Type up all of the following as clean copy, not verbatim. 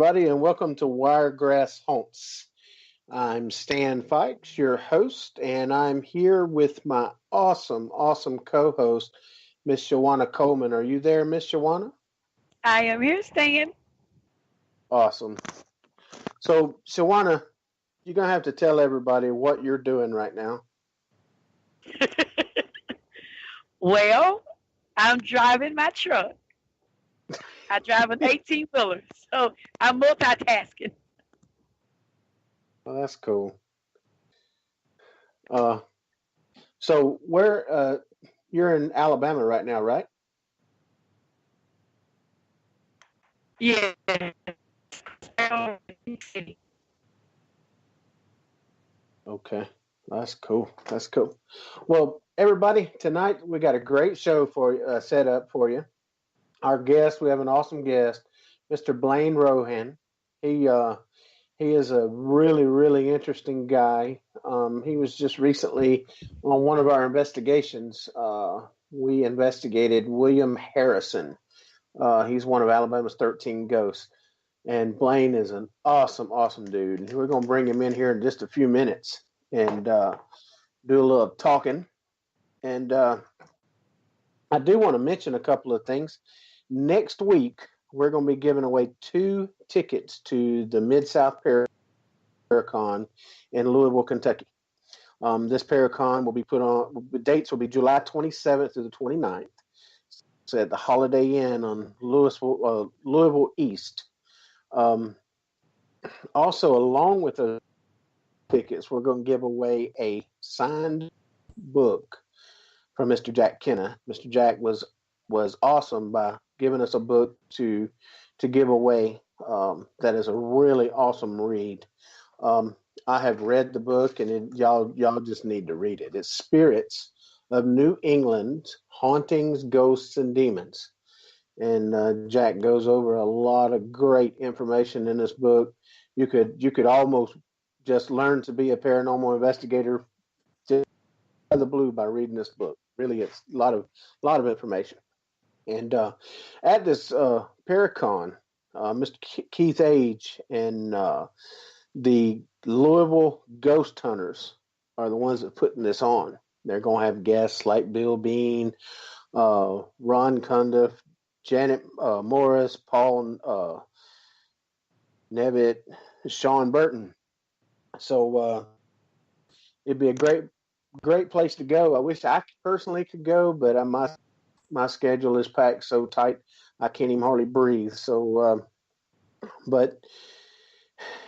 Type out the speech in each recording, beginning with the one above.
everybody, and welcome to Wiregrass Haunts. I'm Stan Fikes, your host, and I'm here with my awesome co-host, Miss Shajauna Colman. Are you there, Miss Shajauna? I am here, Stan. Awesome. So, Shajauna, you're going to have to tell everybody what you're doing right now. Well, I'm driving my truck. I drive an 18-wheeler, so I'm multitasking. Well, that's cool. So where you're in Alabama right now, right? Yeah. Okay. That's cool. That's cool. Well, everybody, tonight we got a great show for set up for you. Our guest, we have an awesome guest, Mr. Blaine Rohan. He is a really interesting guy. He was just recently on one of our investigations. We investigated William Harrison. He's one of Alabama's 13 ghosts. And Blaine is an awesome dude. We're going to bring him in here in just a few minutes and do a little talking. And I do want to mention a couple of things. Next week, we're going to be giving away 2 tickets to the Mid-South Paracon in Louisville, Kentucky. This Paracon will be put on, the dates will be July 27th to the 29th. It's at the Holiday Inn on Louisville East. Also, along with the tickets, we're going to give away a signed book from Mr. Jack Kenna. Mr. Jack was awesome by giving us a book to give away. That is a really awesome read. I have read the book, and y'all just need to read it. It's Spirits of New England, Hauntings, Ghosts, and Demons. And Jack goes over a lot of great information in this book. You could almost just learn to be a paranormal investigator just out of the blue by reading this book. Really, it's a lot of information. And at this Paracon, Mr. Keith Age and the Louisville Ghost Hunters are the ones that are putting this on. They're going to have guests like Bill Bean, Ron Cundiff, Janet Morris, Paul Nevitt, Sean Burton. So it'd be a great place to go. I wish I personally could go, but my schedule is packed so tight I can't even hardly breathe. So, but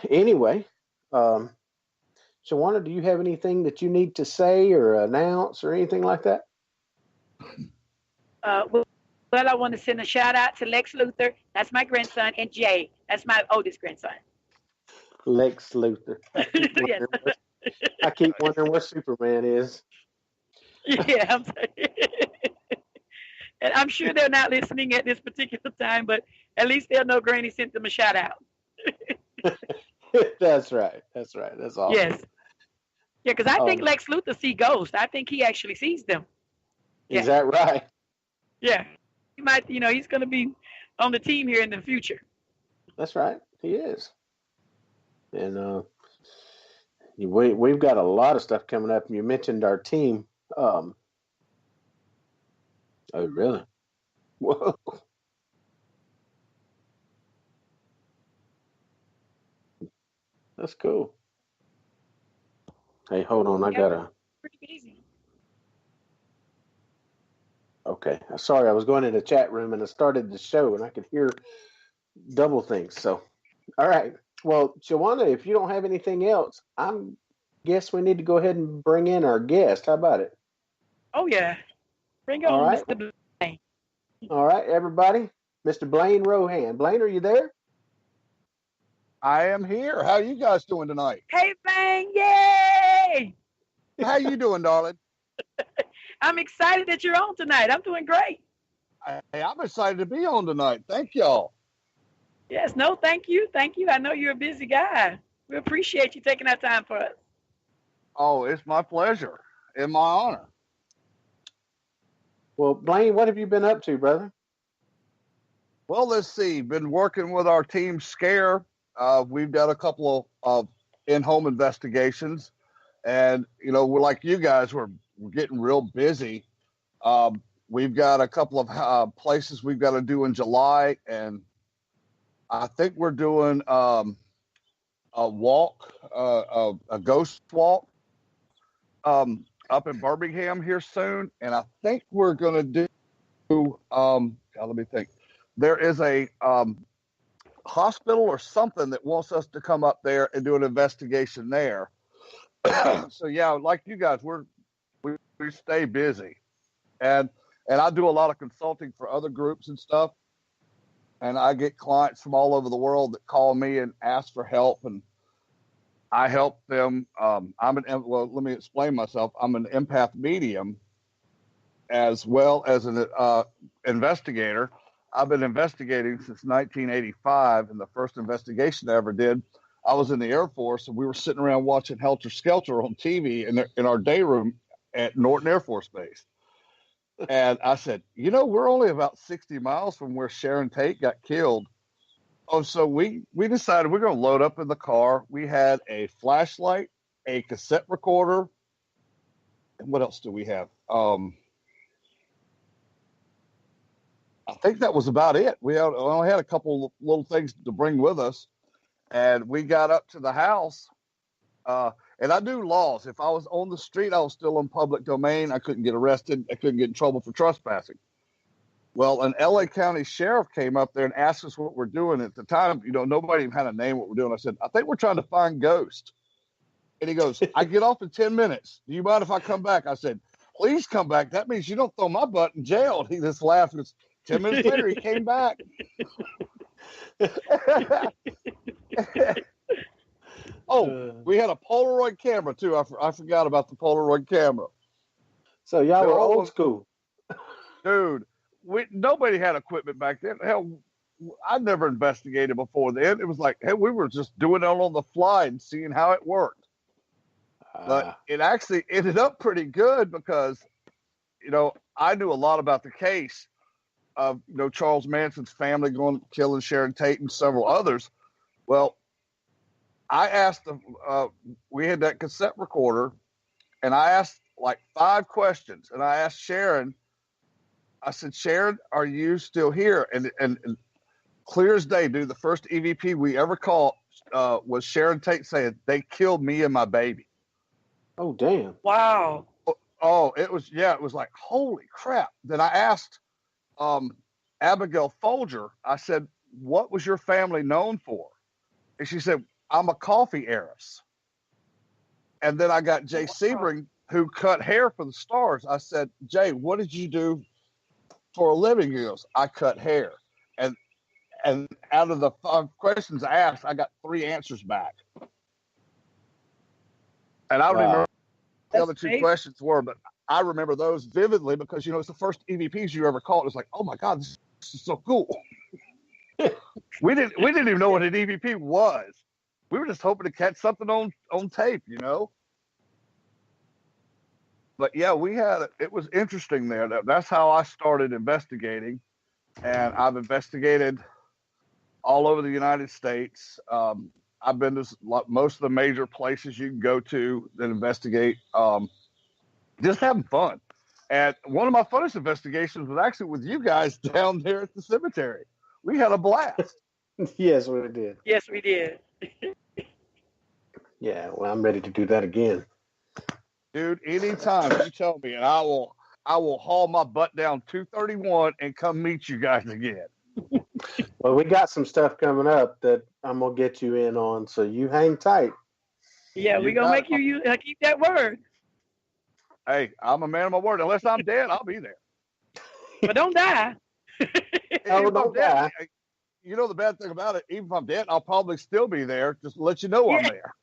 anyway, Shajauna, do you have anything that you need to say or announce or anything like that? Well, I want to send a shout out to Lex Luthor. That's my grandson, and Jay. That's my oldest grandson. Lex Luthor. I keep wondering what Superman is. Yeah, and I'm sure they're not listening at this particular time, but at least they'll know Granny sent them a shout out. That's right. That's awesome. Yes. Yeah, because I think Lex Luthor sees ghosts. I think he actually sees them. Is that right? Yeah. He might, he's going to be on the team here in the future. That's right. He is. And we've got a lot of stuff coming up. You mentioned our team. Oh, really? Whoa. That's cool. Hey, hold on. I gotta. Pretty busy. Okay. Sorry, I was going in the chat room and I started the show and I could hear double things. So, all right. Well, Shajauna, if you don't have anything else, guess we need to go ahead and bring in our guest. How about it? Oh, yeah. Bring on right. Mr. Blaine. All right, everybody. Mr. Blaine Rohan. Blaine, are you there? I am here. How are you guys doing tonight? Hey, Blaine. Yay! How you doing, darling? I'm excited that you're on tonight. I'm doing great. I'm excited to be on tonight. Thank y'all. Yes, no, thank you. Thank you. I know you're a busy guy. We appreciate you taking that time for us. Oh, it's my pleasure and my honor. Well, Blaine, what have you been up to, brother? Well, let's see. Been working with our team Scare. We've done a couple of in-home investigations, and we're like you guys. We're getting real busy. We've got a couple of places we've got to do in July, and I think we're doing a walk, a ghost walk, up in Birmingham here soon, and I think we're going to do. Let me think. There is a hospital or something that wants us to come up there and do an investigation there. So yeah, like you guys, we stay busy, and I do a lot of consulting for other groups and stuff, and I get clients from all over the world that call me and ask for help, and I help them. Let me explain myself. I'm an empath medium as well as an investigator. I've been investigating since 1985, and the first investigation I ever did, I was in the Air Force, and we were sitting around watching Helter Skelter on TV in our day room at Norton Air Force Base. And I said, we're only about 60 miles from where Sharon Tate got killed. Oh, so we decided we're going to load up in the car. We had a flashlight, a cassette recorder, and what else do we have? I think that was about it. We only had a couple little things to bring with us, and we got up to the house. And I do laws. If I was on the street, I was still in public domain. I couldn't get arrested. I couldn't get in trouble for trespassing. Well, an LA County sheriff came up there and asked us what we're doing. At the time, nobody even had a name what we're doing. I said, I think we're trying to find ghosts. And he goes, I get off in 10 minutes. Do you mind if I come back? I said, please come back. That means you don't throw my butt in jail. And he just laughed. 10 minutes later, he came back. We had a Polaroid camera, too. I forgot about the Polaroid camera. So y'all were old school. Dude, nobody had equipment back then. Hell, I never investigated before then. It was like, hey, we were just doing it on the fly and seeing how it worked. But it actually ended up pretty good because, I knew a lot about the case of, Charles Manson's family going killing Sharon Tate and several others. Well, I asked them, we had that cassette recorder, and I asked like 5 questions. And I asked Sharon, I said, Sharon, are you still here? And clear as day, dude, the first EVP we ever caught was Sharon Tate saying, they killed me and my baby. Oh, damn. Wow. Oh, it was like, holy crap. Then I asked Abigail Folger, I said, what was your family known for? And she said, I'm a coffee heiress. And then I got Jay Sebring, who cut hair for the stars. I said, Jay, what did you do for a living? He goes, I cut hair. And out of the 5 questions I asked, I got 3 answers back. And I don't remember what the other 2 questions were, but I remember those vividly because, it's the first EVPs you ever caught. It's like, oh my God, this is so cool. We didn't even know what an EVP was. We were just hoping to catch something on tape, But yeah, it was interesting there. That's how I started investigating. And I've investigated all over the United States. I've been to most of the major places you can go to that investigate, just having fun. And one of my funnest investigations was actually with you guys down there at the cemetery. We had a blast. Yes, we did. Yes, we did. Yeah, well, I'm ready to do that again. Dude, anytime you tell me, and I will haul my butt down 231 and come meet you guys again. Well, we got some stuff coming up that I'm going to get you in on, so you hang tight. Yeah, we're going to make you keep that word. Hey, I'm a man of my word. Unless I'm dead, I'll be there. But don't die. Oh, don't die. You know the bad thing about it, even if I'm dead, I'll probably still be there, just to let you know I'm there.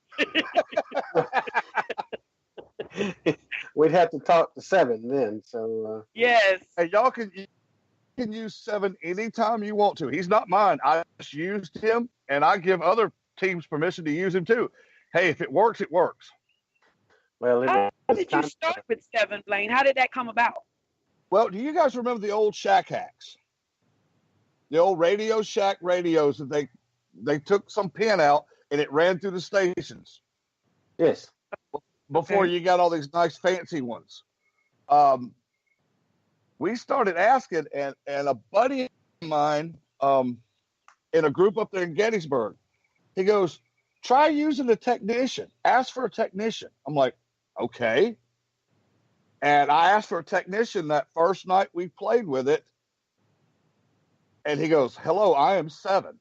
We'd have to talk to 7 then. So yes. Hey, y'all can use 7 anytime you want to. He's not mine. I just used him, and I give other teams permission to use him too. Hey, if it works, it works. Well, how did you start with 7, Blaine? How did that come about? Well, do you guys remember the old shack hacks? the old Radio Shack radios that they took some pin out and it ran through the stations. Yes. Before you got all these nice fancy ones. We started asking, and a buddy of mine in a group up there in Gettysburg, he goes, try using a technician. Ask for a technician. I'm like, okay. And I asked for a technician that first night we played with it. And he goes, hello, I am 7.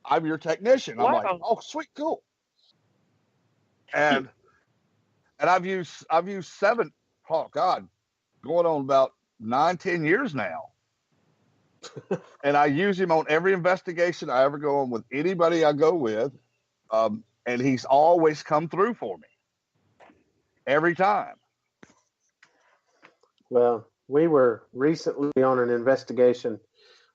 I'm your technician. I'm like, oh, sweet, cool. And I've used 7, oh God, going on about 9-10 years now. And I use him on every investigation I ever go on with anybody I go with. And he's always come through for me every time. Well, we were recently on an investigation.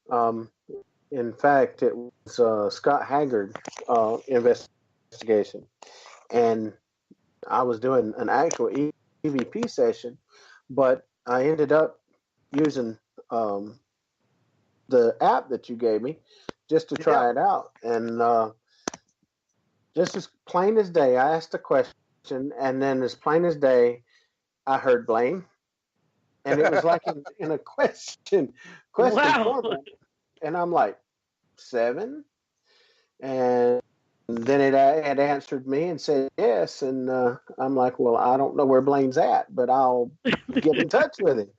In fact, it was Scott Haggard investigation. And I was doing an actual EVP session, but I ended up using the app that you gave me just to try it out. And just as plain as day, I asked a question, and then as plain as day, I heard Blaine. And it was like in a question format. And I'm like, 7? And then it had answered me and said yes. And I'm like, well, I don't know where Blaine's at, but I'll get in touch with him.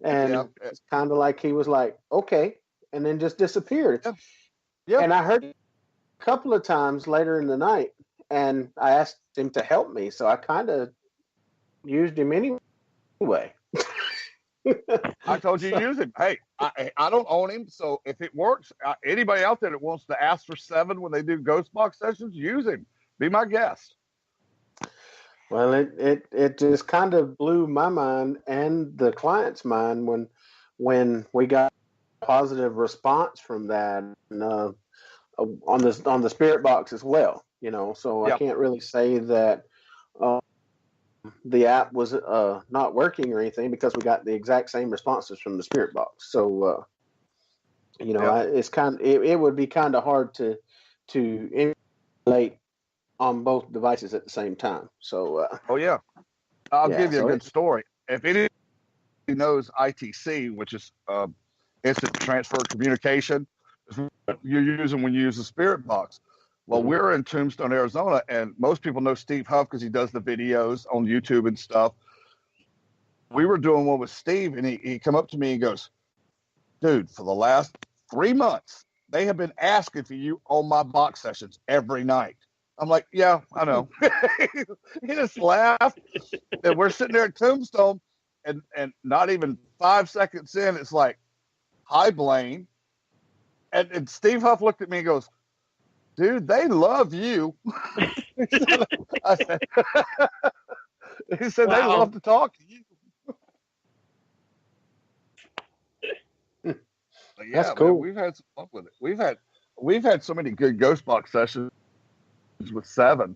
And it's kind of like he was like, okay, and then just disappeared. Yeah. And I heard a couple of times later in the night, and I asked him to help me. So I kind of used him anyway. I told you to use him. Hey, I don't own him, so if it works, anybody out there that wants to ask for 7 when they do ghost box sessions, use him. Be my guest. Well, it just kind of blew my mind and the client's mind when we got a positive response from that, and, on the spirit box as well. So I can't really say that the app was not working or anything, because we got the exact same responses from the spirit box. So it's it would be kind of hard to emulate on both devices at the same time. So I'll give you a good story. If anybody knows ITC, which is instant transfer communication, is what you're using when you use the spirit box. Well, we're in Tombstone, Arizona, and most people know Steve Huff because he does the videos on YouTube and stuff. We were doing one with Steve, and he come up to me and goes, dude, for the last 3 months, they have been asking for you on my box sessions every night. I'm like, yeah, I know. He just laughed. And we're sitting there at Tombstone, and not even 5 seconds in, it's like, hi, Blaine. And Steve Huff looked at me and goes, dude, they love you. He said they love to talk to you. That's cool. Man, we've had some fun with it. We've had so many good ghost box sessions with 7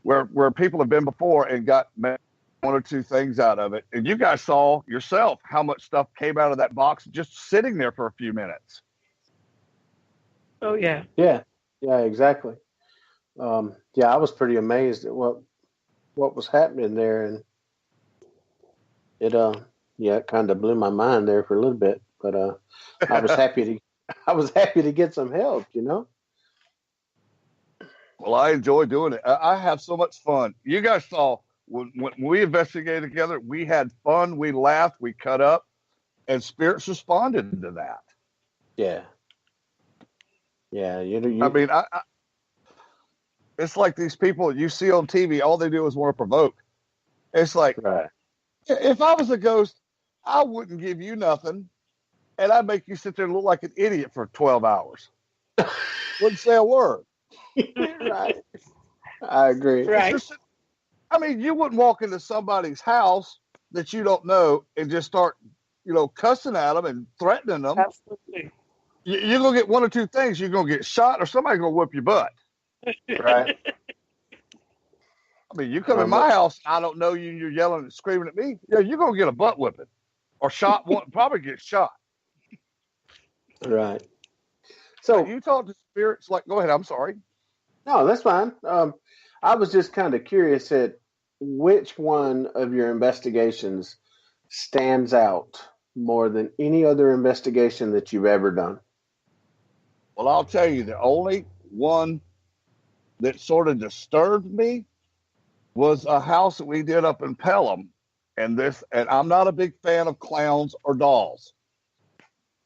where people have been before and got 1 or 2 things out of it. And you guys saw yourself how much stuff came out of that box just sitting there for a few minutes. Oh, yeah. Yeah, exactly. I was pretty amazed at what was happening there, and it kind of blew my mind there for a little bit. But I was happy to get some help. Well, I enjoy doing it. I have so much fun. You guys saw when we investigated together, we had fun, we laughed, we cut up, and spirits responded to that. Yeah. I mean, it's like these people you see on TV, all they do is want to provoke. It's like, if I was a ghost, I wouldn't give you nothing, and I'd make you sit there and look like an idiot for 12 hours. Wouldn't say a word. Right. I agree. Right. I mean, you wouldn't walk into somebody's house that you don't know and just start, cussing at them and threatening them. Absolutely. You're going to get 1 or 2 things. You're going to get shot or somebody's going to whip your butt. Right. I mean, you come in my house, I don't know you, and you're yelling and screaming at me. Yeah, you're going to get a butt whipping or shot. Probably get shot. Right. When So you talk to spirits, like, go ahead. I'm sorry. no, that's fine. I was just kind of curious at which one of your investigations stands out more than any other investigation that you've ever done. Well, I'll tell you, the only one that sort of disturbed me was a house that we did up in Pelham. And I'm not a big fan of clowns or dolls.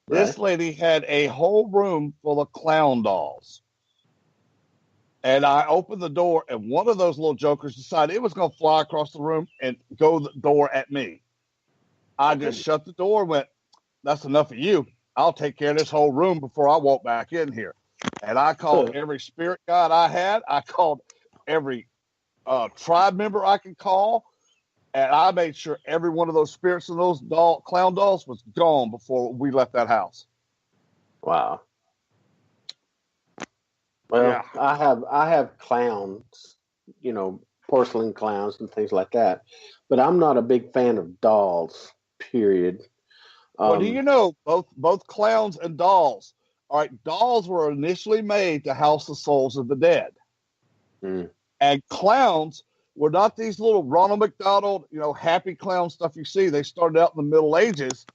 Right. This lady had a whole room full of clown dolls. And I opened the door, and one of those little jokers decided it was going to fly across the room and go the door at me. I just shut the door and went, that's enough of you. I'll take care of this whole room before I walk back in here. And I called every spirit guide I had. I called every tribe member I could call. And I made sure every one of those spirits and those clown dolls was gone before we left that house. Wow. Well, Yeah. I have clowns, porcelain clowns and things like that, but I'm not a big fan of dolls. Period. Well, do you know both clowns and dolls? All right, dolls were initially made to house the souls of the dead. Mm. And clowns were not these little Ronald McDonald, happy clown stuff you see. They started out in the Middle Ages,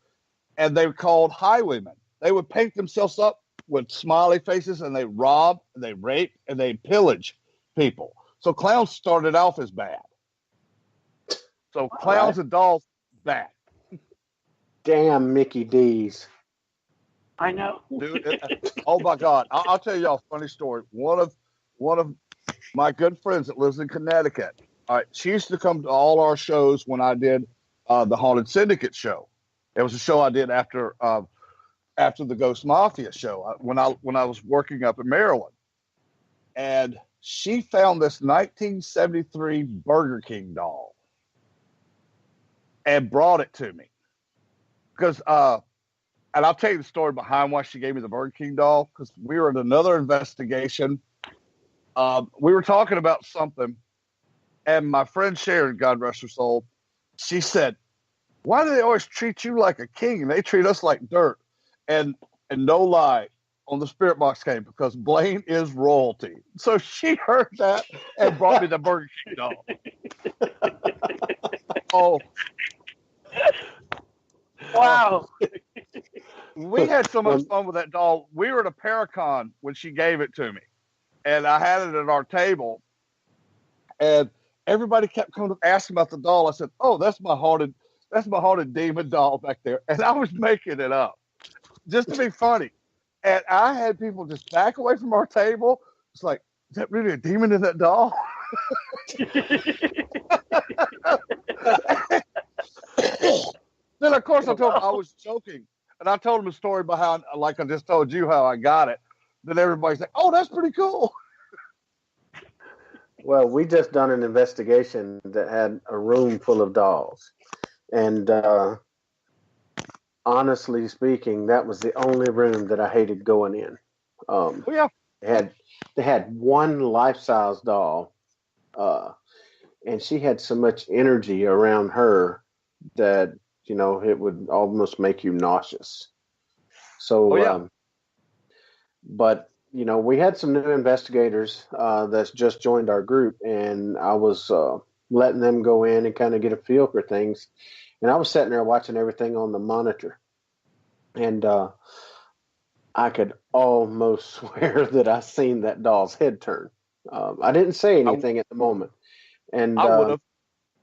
and they were called highwaymen. They would paint themselves up with smiley faces, and they rob, and they rape, and they pillage people. So clowns started off as bad. So clowns and dolls, bad. Damn Mickey D's. I know. Dude, oh my God! I'll tell y'all a funny story. One of my good friends that lives in Connecticut. All right, she used to come to all our shows when I did the Haunted Syndicate show. It was a show I did after the Ghost Mafia show when I was working up in Maryland, and she found this 1973 Burger King doll and brought it to me because. And I'll tell you the story behind why she gave me the Burger King doll, because we were in another investigation. We were talking about something, and my friend Sharon, God rest her soul, she said, why do they always treat you like a king and they treat us like dirt? And no lie, on the spirit box came, because Blaine is royalty. So she heard that and brought me the Burger King doll. Oh. Wow. We had so much fun with that doll. We were at a Paracon when she gave it to me, and I had it at our table, and everybody kept coming up asking about the doll. I said, "Oh, that's my haunted demon doll back there," and I was making it up just to be funny. And I had people just back away from our table. It's like, is that really a demon in that doll? Then of course I told them I was joking. And I told him a story behind, like I just told you how I got it. Then everybody's like, oh, that's pretty cool. Well, we just done an investigation that had a room full of dolls. And honestly speaking, that was the only room that I hated going in. Yeah. They had one life-size doll, and she had so much energy around her that it would almost make you nauseous. So, but we had some new investigators that's just joined our group, and I was letting them go in and kind of get a feel for things. And I was sitting there watching everything on the monitor, and I could almost swear that I seen that doll's head turn. I didn't say anything at the moment, and I would have.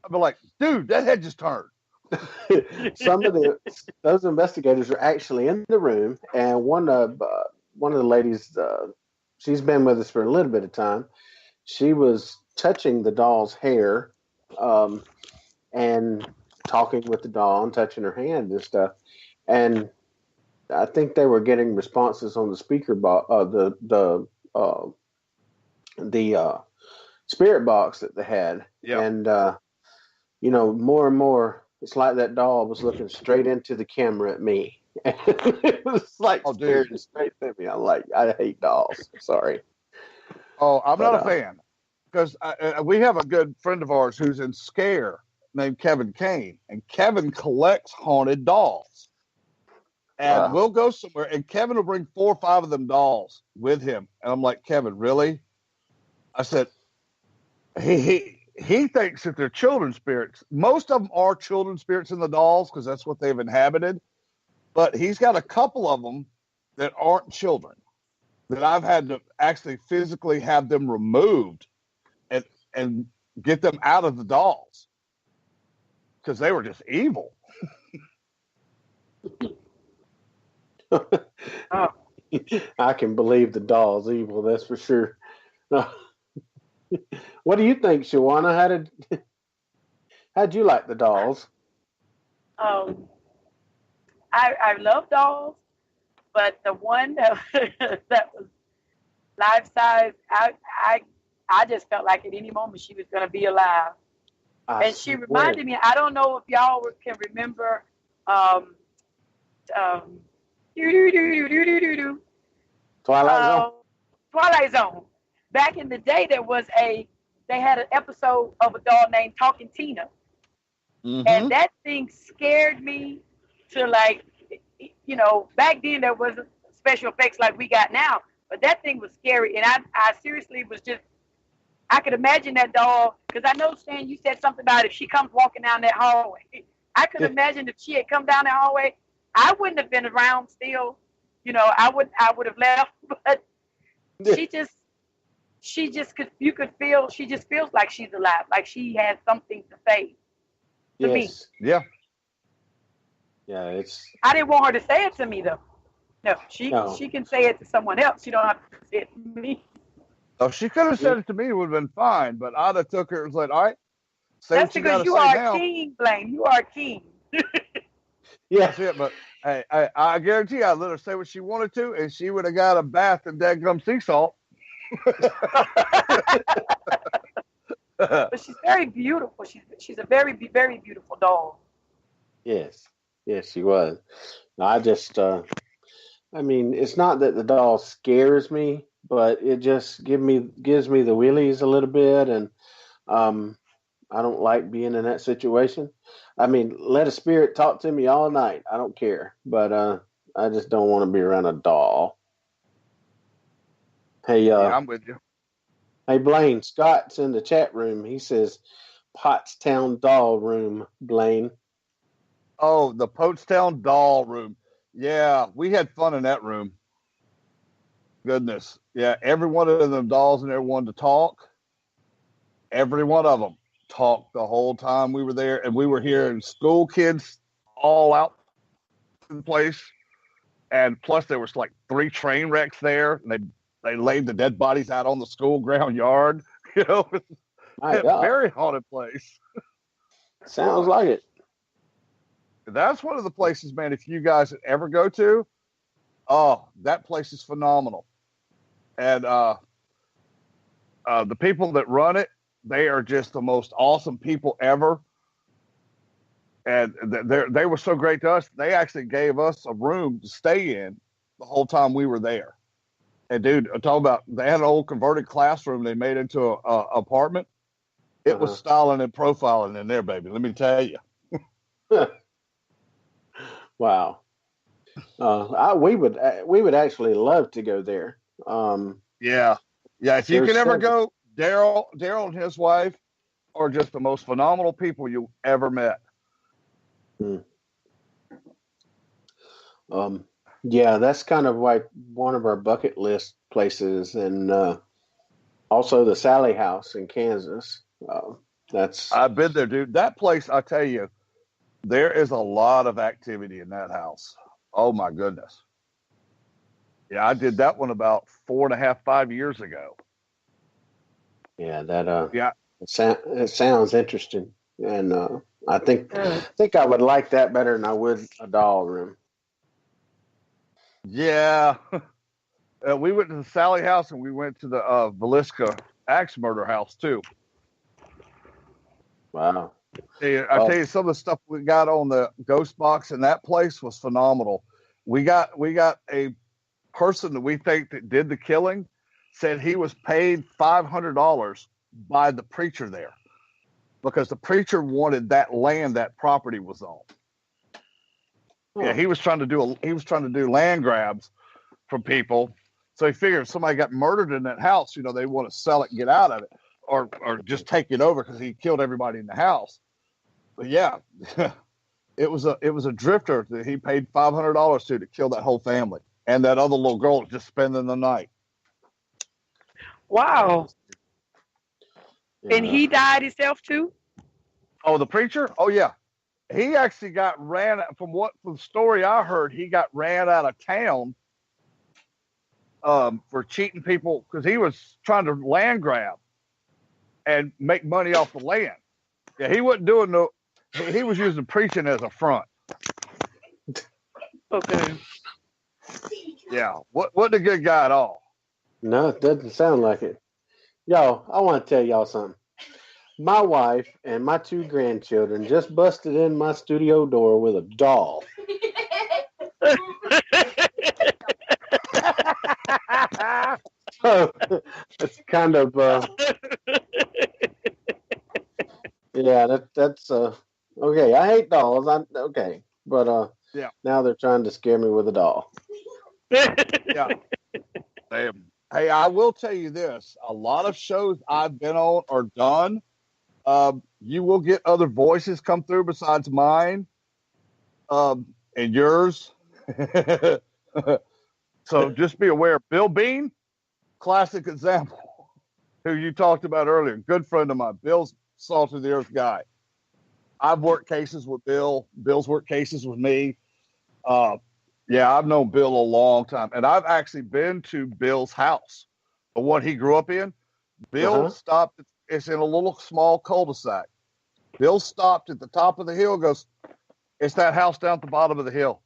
I'd be like, dude, that head just turned. Some of those investigators are actually in the room, and one of the ladies, she's been with us for a little bit of time. She was touching the doll's hair, and talking with the doll and touching her hand and stuff. And I think they were getting responses on the speaker box, the spirit box that they had, and more and more. It's like that doll was looking straight into the camera at me. It was like staring straight at me. I'm like, I hate dolls. Sorry. Oh, I'm not a fan, because we have a good friend of ours who's in Scare named Kevin Kane, and Kevin collects haunted dolls. And we'll go somewhere, and Kevin will bring 4 or 5 of them dolls with him. And I'm like, Kevin, really? I said, he thinks that they're children's spirits. Most of them are children's spirits in the dolls because that's what they've inhabited. But he's got a couple of them that aren't children that I've had to actually physically have them removed and get them out of the dolls because they were just evil. I can believe the doll's evil, that's for sure. What do you think, Shajauna? How'd you like the dolls? I love dolls, but the one that that was life size, I just felt like at any moment she was going to be alive. And she reminded me, I don't know if y'all can remember Twilight Zone. Back in the day, they had an episode of a doll named Talking Tina. Mm-hmm. And that thing scared me to, like, you know, back then there wasn't special effects like we got now, but that thing was scary. And I seriously was just, I could imagine that doll, because I know, Stan, you said something about if she comes walking down that hallway. I could imagine if she had come down that hallway, I wouldn't have been around still. You know, I would have left, but she just you could feel, she just feels like she's alive, like she has something to say to me. Yeah. Yeah, I didn't want her to say it to me, though. No, she can say it to someone else. She don't have to say it to me. Oh, she could have said it to me. It would have been fine. But I'd have took her and was like, all right, say that's what you because you are a king, Blaine. You are a king. Yeah, that's it. But hey, I guarantee I'd let her say what she wanted to, and she would have got a bath in dadgum sea salt. But she's very beautiful. She's a very, very beautiful doll. Yes, she was. I just, I mean, it's not that the doll scares me, but it just gives me the willies a little bit, and I don't like being in that situation. I mean, let a spirit talk to me all night. I don't care, but I just don't want to be around a doll. Hey, yeah, I'm with you. Hey, Blaine, Scott's in the chat room. He says, Pottstown doll room, Blaine. Oh, the Pottstown doll room. Yeah, we had fun in that room. Goodness. Yeah, every one of them dolls in there wanted to talk. Every one of them talked the whole time we were there. And we were hearing school kids all out in the place. And plus there was like 3 train wrecks there. And they laid the dead bodies out on the school ground yard. You know, very haunted place. Sounds like it. That's one of the places, man, if you guys ever go to, oh, that place is phenomenal. And the people that run it, they are just the most awesome people ever. And they were so great to us. They actually gave us a room to stay in the whole time we were there. And dude, I'm talking about, they had an old converted classroom they made into an apartment. It was styling and profiling in there, baby. Let me tell you. Wow. We would actually love to go there. Yeah. If you can ever go, Daryl and his wife are just the most phenomenal people you ever met. Yeah, that's kind of like one of our bucket list places, and also the Sally House in Kansas. I've been there, dude. That place, I tell you, there is a lot of activity in that house. Oh my goodness. Yeah, I did that one about 4.5, 5 years ago. Yeah, it sounds interesting, and I think I would like that better than I would a doll room. Yeah. We went to the Sally House and we went to the Velisca axe murder house too. Wow. I tell you, some of the stuff we got on the ghost box in that place was phenomenal. We got a person that we think that did the killing said he was paid $500 by the preacher there because the preacher wanted that land that property was on. Yeah, he was trying to do land grabs from people. So he figured if somebody got murdered in that house, they want to sell it and get out of it, or just take it over because he killed everybody in the house. But yeah, it was a drifter that he paid $500 to kill that whole family, and that other little girl was just spending the night. Wow. Yeah. And he died himself too? Oh, the preacher? Oh yeah. He actually got from the story I heard, he got ran out of town for cheating people because he was trying to land grab and make money off the land. Yeah, he wasn't doing he was using preaching as a front. Okay. Yeah, wasn't a good guy at all. No, it doesn't sound like it. Yo, I want to tell y'all something. My wife and my 2 grandchildren just busted in my studio door with a doll. So it's kind of yeah, that's okay. I hate dolls. Okay, but yeah. Now they're trying to scare me with a doll. Yeah. Damn. Hey, I will tell you this: a lot of shows I've been on or done, you will get other voices come through besides mine, and yours. So just be aware. Bill Bean, classic example, who you talked about earlier, good friend of mine. Bill's salt of the earth guy. I've worked cases with Bill. Bill's worked cases with me. Yeah, I've known Bill a long time, and I've actually been to Bill's house, the one he grew up in. Bill stopped. It's in a little small cul-de-sac. Bill stopped at the top of the hill. Goes, it's that house down at the bottom of the hill.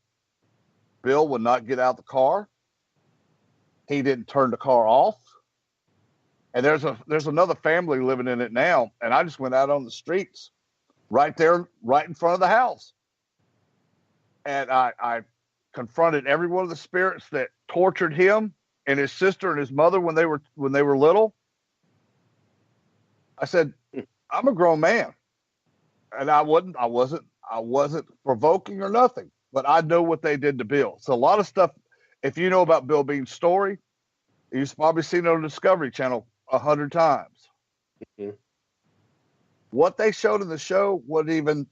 Bill would not get out of the car. He didn't turn the car off. And there's another family living in it now, and I just went out on the streets, right there, right in front of the house, and I confronted every one of the spirits that tortured him and his sister and his mother when they were little. I said, I'm a grown man, and I wasn't provoking or nothing, but I know what they did to Bill. So a lot of stuff, if you know about Bill Bean's story, you've probably seen it on the Discovery Channel 100 times. Mm-hmm. What they showed in the show wasn't even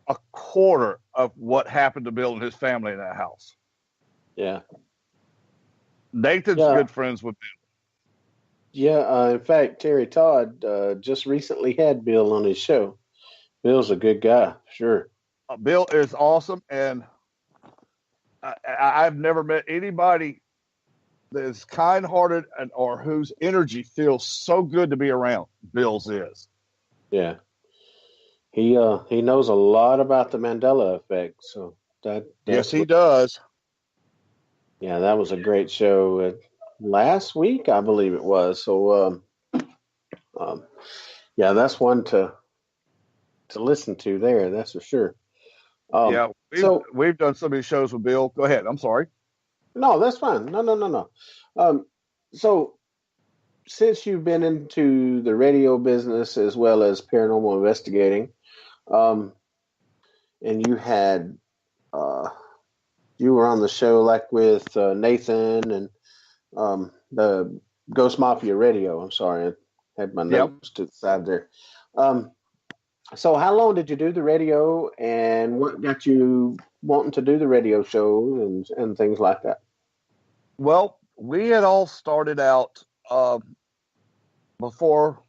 a quarter of what happened to Bill and his family in that house. Yeah. Nathan's good friends with Bill. Yeah, in fact, Terry Todd just recently had Bill on his show. Bill's a good guy, sure. Bill is awesome, and I've never met anybody that is kind-hearted or whose energy feels so good to be around. Bill's is. Yeah. He knows a lot about the Mandela effect, so yes, he does. Yeah, that was a great show last week, I believe it was. So, yeah, that's one to listen to there. That's for sure. Yeah, we've done so many shows with Bill. Go ahead. I'm sorry. No, that's fine. No. So since you've been into the radio business as well as paranormal investigating, and you had you were on the show like with Nathan and the Ghost Mafia Radio. I'm sorry, I had my notes to the side there. So how long did you do the radio, and what got you wanting to do the radio show and things like that? Well, we had all started out before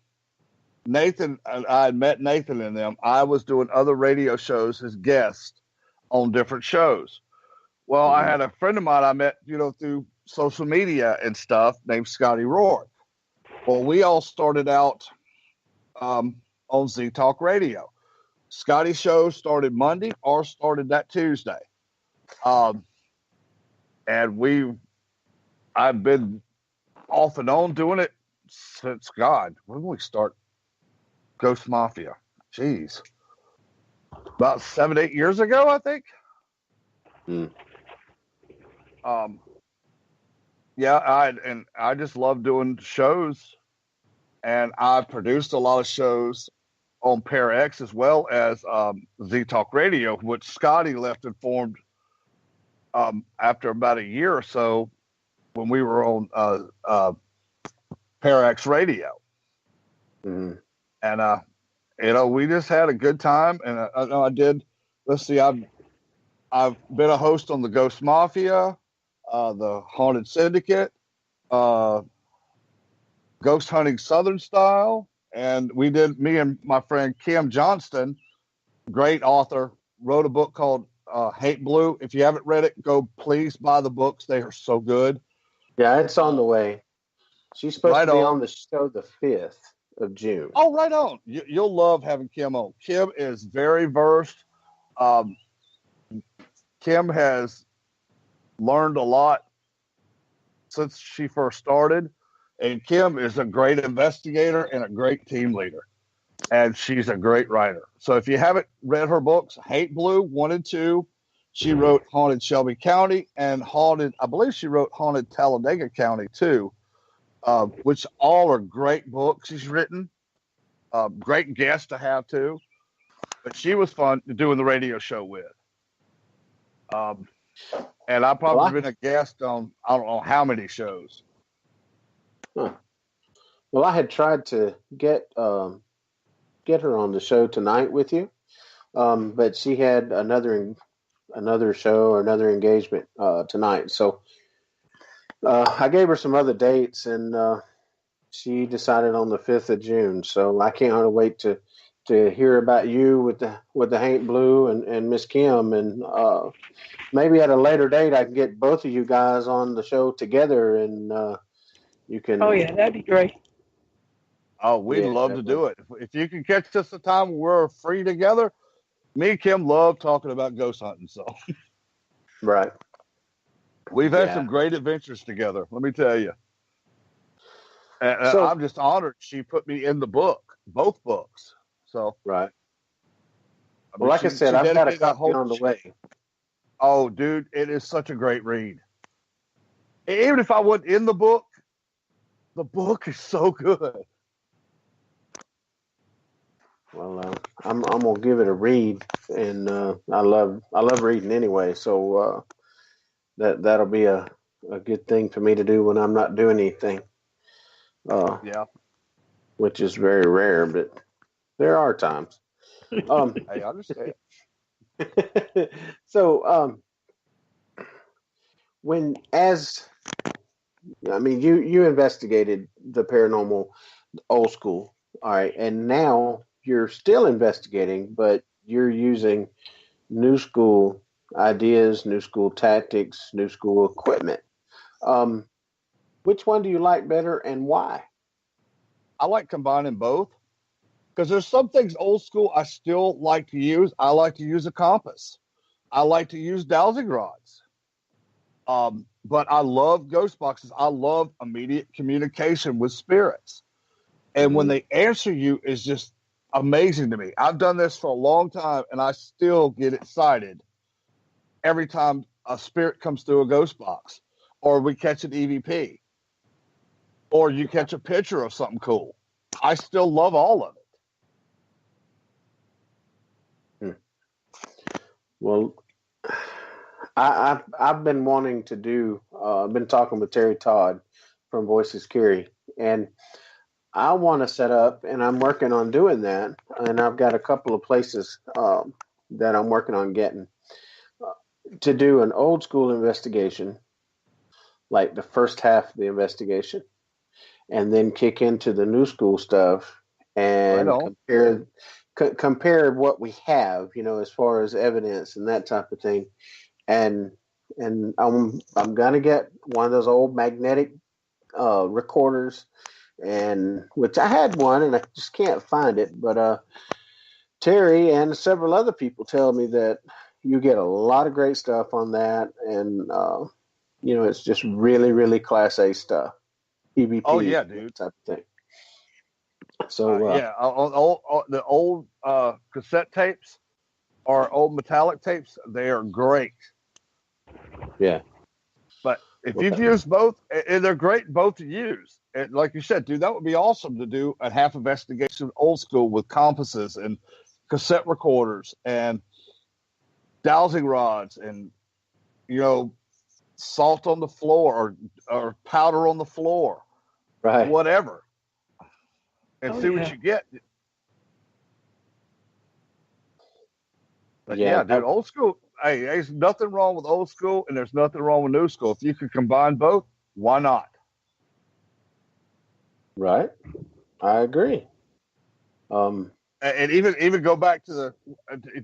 Nathan. I had met Nathan and them. I was doing other radio shows as guests on different shows. Well, I had a friend of mine I met, through social media and stuff named Scotty Rourke. Well, we all started out on Z Talk Radio. Scotty's show started Monday, ours started that Tuesday. And I've been off and on doing it since, God, when did we start Ghost Mafia? Jeez. About 7-8 years ago, I think. Yeah, I just love doing shows, and I produced a lot of shows on Pair X as well as Z Talk Radio, which Scotty left and formed after about a year or so, when we were on Parax Radio. Mm-hmm. And we just had a good time. And I did. Let's see, I've been a host on the Ghost Mafia, the Haunted Syndicate, Ghost Hunting Southern Style, and we did. Me and my friend Kim Johnston, great author, wrote a book called Hate Blue. If you haven't read it, go please buy the books. They are so good. Yeah, it's on the way. She's supposed Right to be on. on the show the 5th of June. Oh, right on. You'll love having Kim on. Kim is very versed. Kim has learned a lot since she first started, and Kim is a great investigator and a great team leader, and she's a great writer. So if you haven't read her books, Hate Blue 1 and 2, she wrote Haunted Shelby County and I believe she wrote Haunted Talladega County too, which all are great books she's written. Great guests to have too, but she was fun doing the radio show with. And I've probably been a guest on I don't know how many shows. Huh. Well, I had tried to get her on the show tonight with you, but she had another show or another engagement tonight. So I gave her some other dates, and she decided on the 5th of June. So I can't hardly wait to hear about you with the Hate Blue and Miss Kim, and maybe at a later date I can get both of you guys on the show together, and you can. Oh yeah, that'd be great. Oh, we'd love to do it. If you can catch us a time we're free together. Me and Kim love talking about ghost hunting. So, right. We've had some great adventures together. Let me tell you. And So, I'm just honored she put me in the book, both books. So right. Well, like I said, I've got a copy on the way. Oh, dude, it is such a great read. Even if I wasn't in the book is so good. Well, I'm gonna give it a read, and I love reading anyway. So that'll be a good thing for me to do when I'm not doing anything. Which is very rare, but there are times. I understand. So you investigated the paranormal old school, all right, and now you're still investigating, but you're using new school ideas, new school tactics, new school equipment. Which one do you like better, and why? I like combining both because there's some things old school I still like to use. I like to use a compass. I like to use dowsing rods. But I love ghost boxes. I love immediate communication with spirits. And when they answer you is just amazing to me. I've done this for a long time, and I still get excited every time a spirit comes through a ghost box, or we catch an EVP, or you catch a picture of something cool. I still love all of it. Well, I've been wanting to do. I've been talking with Terry Todd from Voices Carry, and I want to set up, and I'm working on doing that. And I've got a couple of places that I'm working on getting to do an old school investigation, like the first half of the investigation, and then kick into the new school stuff and compare what we have, as far as evidence and that type of thing. And I'm gonna get one of those old magnetic recorders, and which I had one and I just can't find it. But Terry and several other people tell me that you get a lot of great stuff on that, and it's just really, really Class A stuff. EVP, oh yeah, dude, type of thing. So the old cassette tapes or old metallic tapes, they are great. Yeah. But if you've used both, and they're great both to use. And like you said, dude, that would be awesome to do a half investigation old school with compasses and cassette recorders and dowsing rods and you know, salt on the floor or powder on the floor, Right. whatever, and see what you get. But yeah, dude, old school. Hey, there's nothing wrong with old school, and there's nothing wrong with new school. If you could combine both, why not? Right. I agree. And even go back to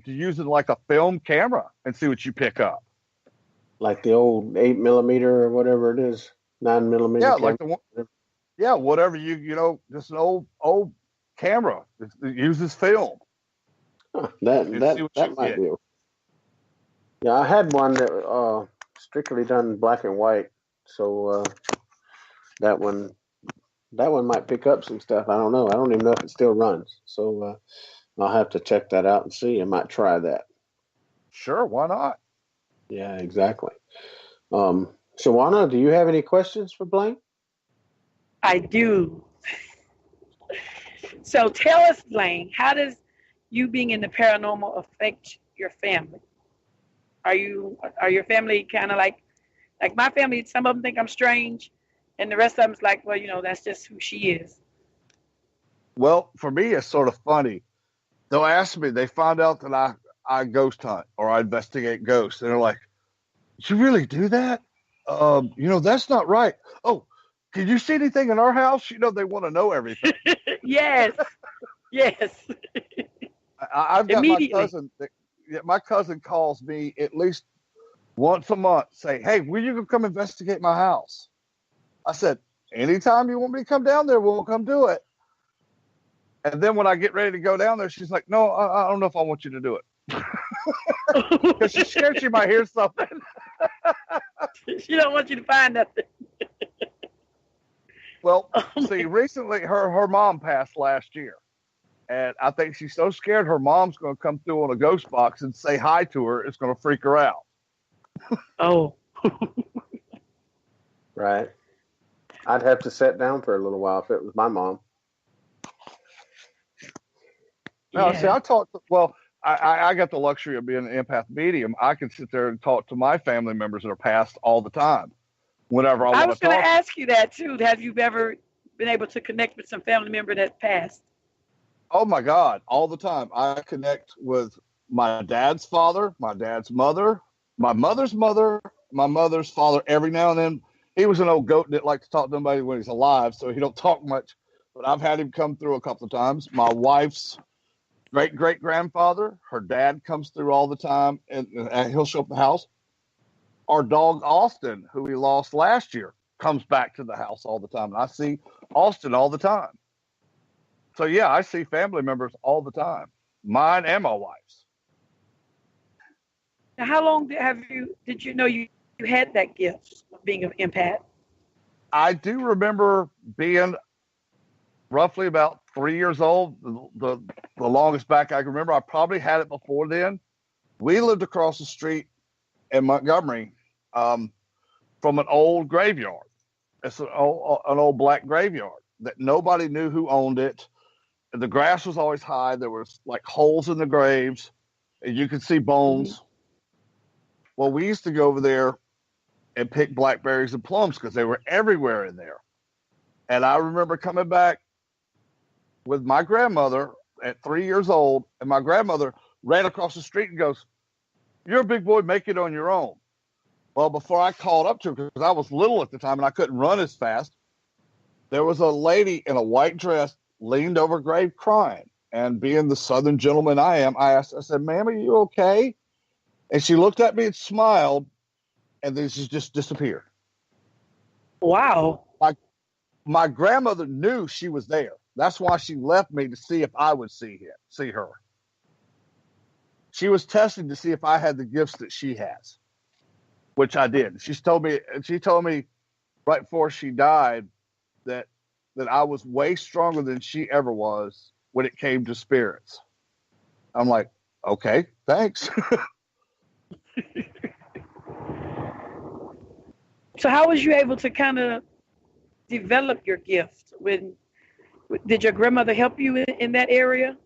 using like a film camera and see what you pick up. Like the old 8mm or whatever it is, 9mm. Yeah, camera. like the one. Yeah, whatever you know, just an old camera that uses film. Huh, that might be. Yeah, I had one that strictly done black and white, so that one might pick up some stuff. I don't know. I don't even know if it still runs. So I'll have to check that out and see. I might try that. Sure, why not? Yeah, exactly. Shajauna, do you have any questions for Blaine? I do. So tell us, Blaine, how does you being in the paranormal affect your family? Are your family kind of like my family? Some of them think I'm strange, and the rest of them's like, well, that's just who she is. Well, for me, it's sort of funny. They'll ask me. They find out that I ghost hunt or I investigate ghosts, and they're like, "You really do that? That's not right." Oh, did you see anything in our house? They want to know everything. Yes. I've got my cousin. My cousin calls me at least once a month, say, "Hey, will you come investigate my house?" I said, "Anytime you want me to come down there, we'll come do it." And then when I get ready to go down there, she's like, "No, I don't know if I want you to do it." Because she's scared she might hear something. She don't want you to find nothing. Well, see, recently her mom passed last year. And I think she's so scared her mom's going to come through on a ghost box and say hi to her. It's going to freak her out. Oh. Right. I'd have to sit down for a little while if it was my mom. No, see, I got the luxury of being an empath medium. I can sit there and talk to my family members that are passed all the time. Whenever I want to talk. I was going to ask you that too. Have you ever been able to connect with some family member that passed? Oh my God, all the time. I connect with my dad's father, my dad's mother, my mother's mother, my mother's father. Every now and then, he was an old goat that liked to talk to anybody when he's alive, so he don't talk much. But I've had him come through a couple of times. My wife's great-great-grandfather, her dad comes through all the time, and he'll show up at the house. Our dog Austin, who we lost last year, comes back to the house all the time. And I see Austin all the time. So, yeah, I see family members all the time, mine and my wife's. Now, how long did you know you had that gift of being an empath? I do remember being roughly about 3 years old, the longest back I can remember. I probably had it before then. We lived across the street in Montgomery from an old graveyard. It's an old black graveyard that nobody knew who owned it. The grass was always high. There was like holes in the graves, and you could see bones. Mm-hmm. Well, we used to go over there and pick blackberries and plums because they were everywhere in there. And I remember coming back with my grandmother at 3 years old, and my grandmother ran across the street and goes, "You're a big boy, make it on your own." Well, before I called up to her, because I was little at the time and I couldn't run as fast, there was a lady in a white dress leaned over a grave crying. And being the Southern gentleman I am, I said, "Ma'am, are you okay?" And she looked at me and smiled, and then she just disappeared. Wow. My grandmother knew she was there. That's why she left me to see if I would see her. She was testing to see if I had the gifts that she has, which I did. She told me right before she died that I was way stronger than she ever was when it came to spirits. I'm like, okay, thanks. So how was you able to kind of develop your gift? Did your grandmother help you in that area?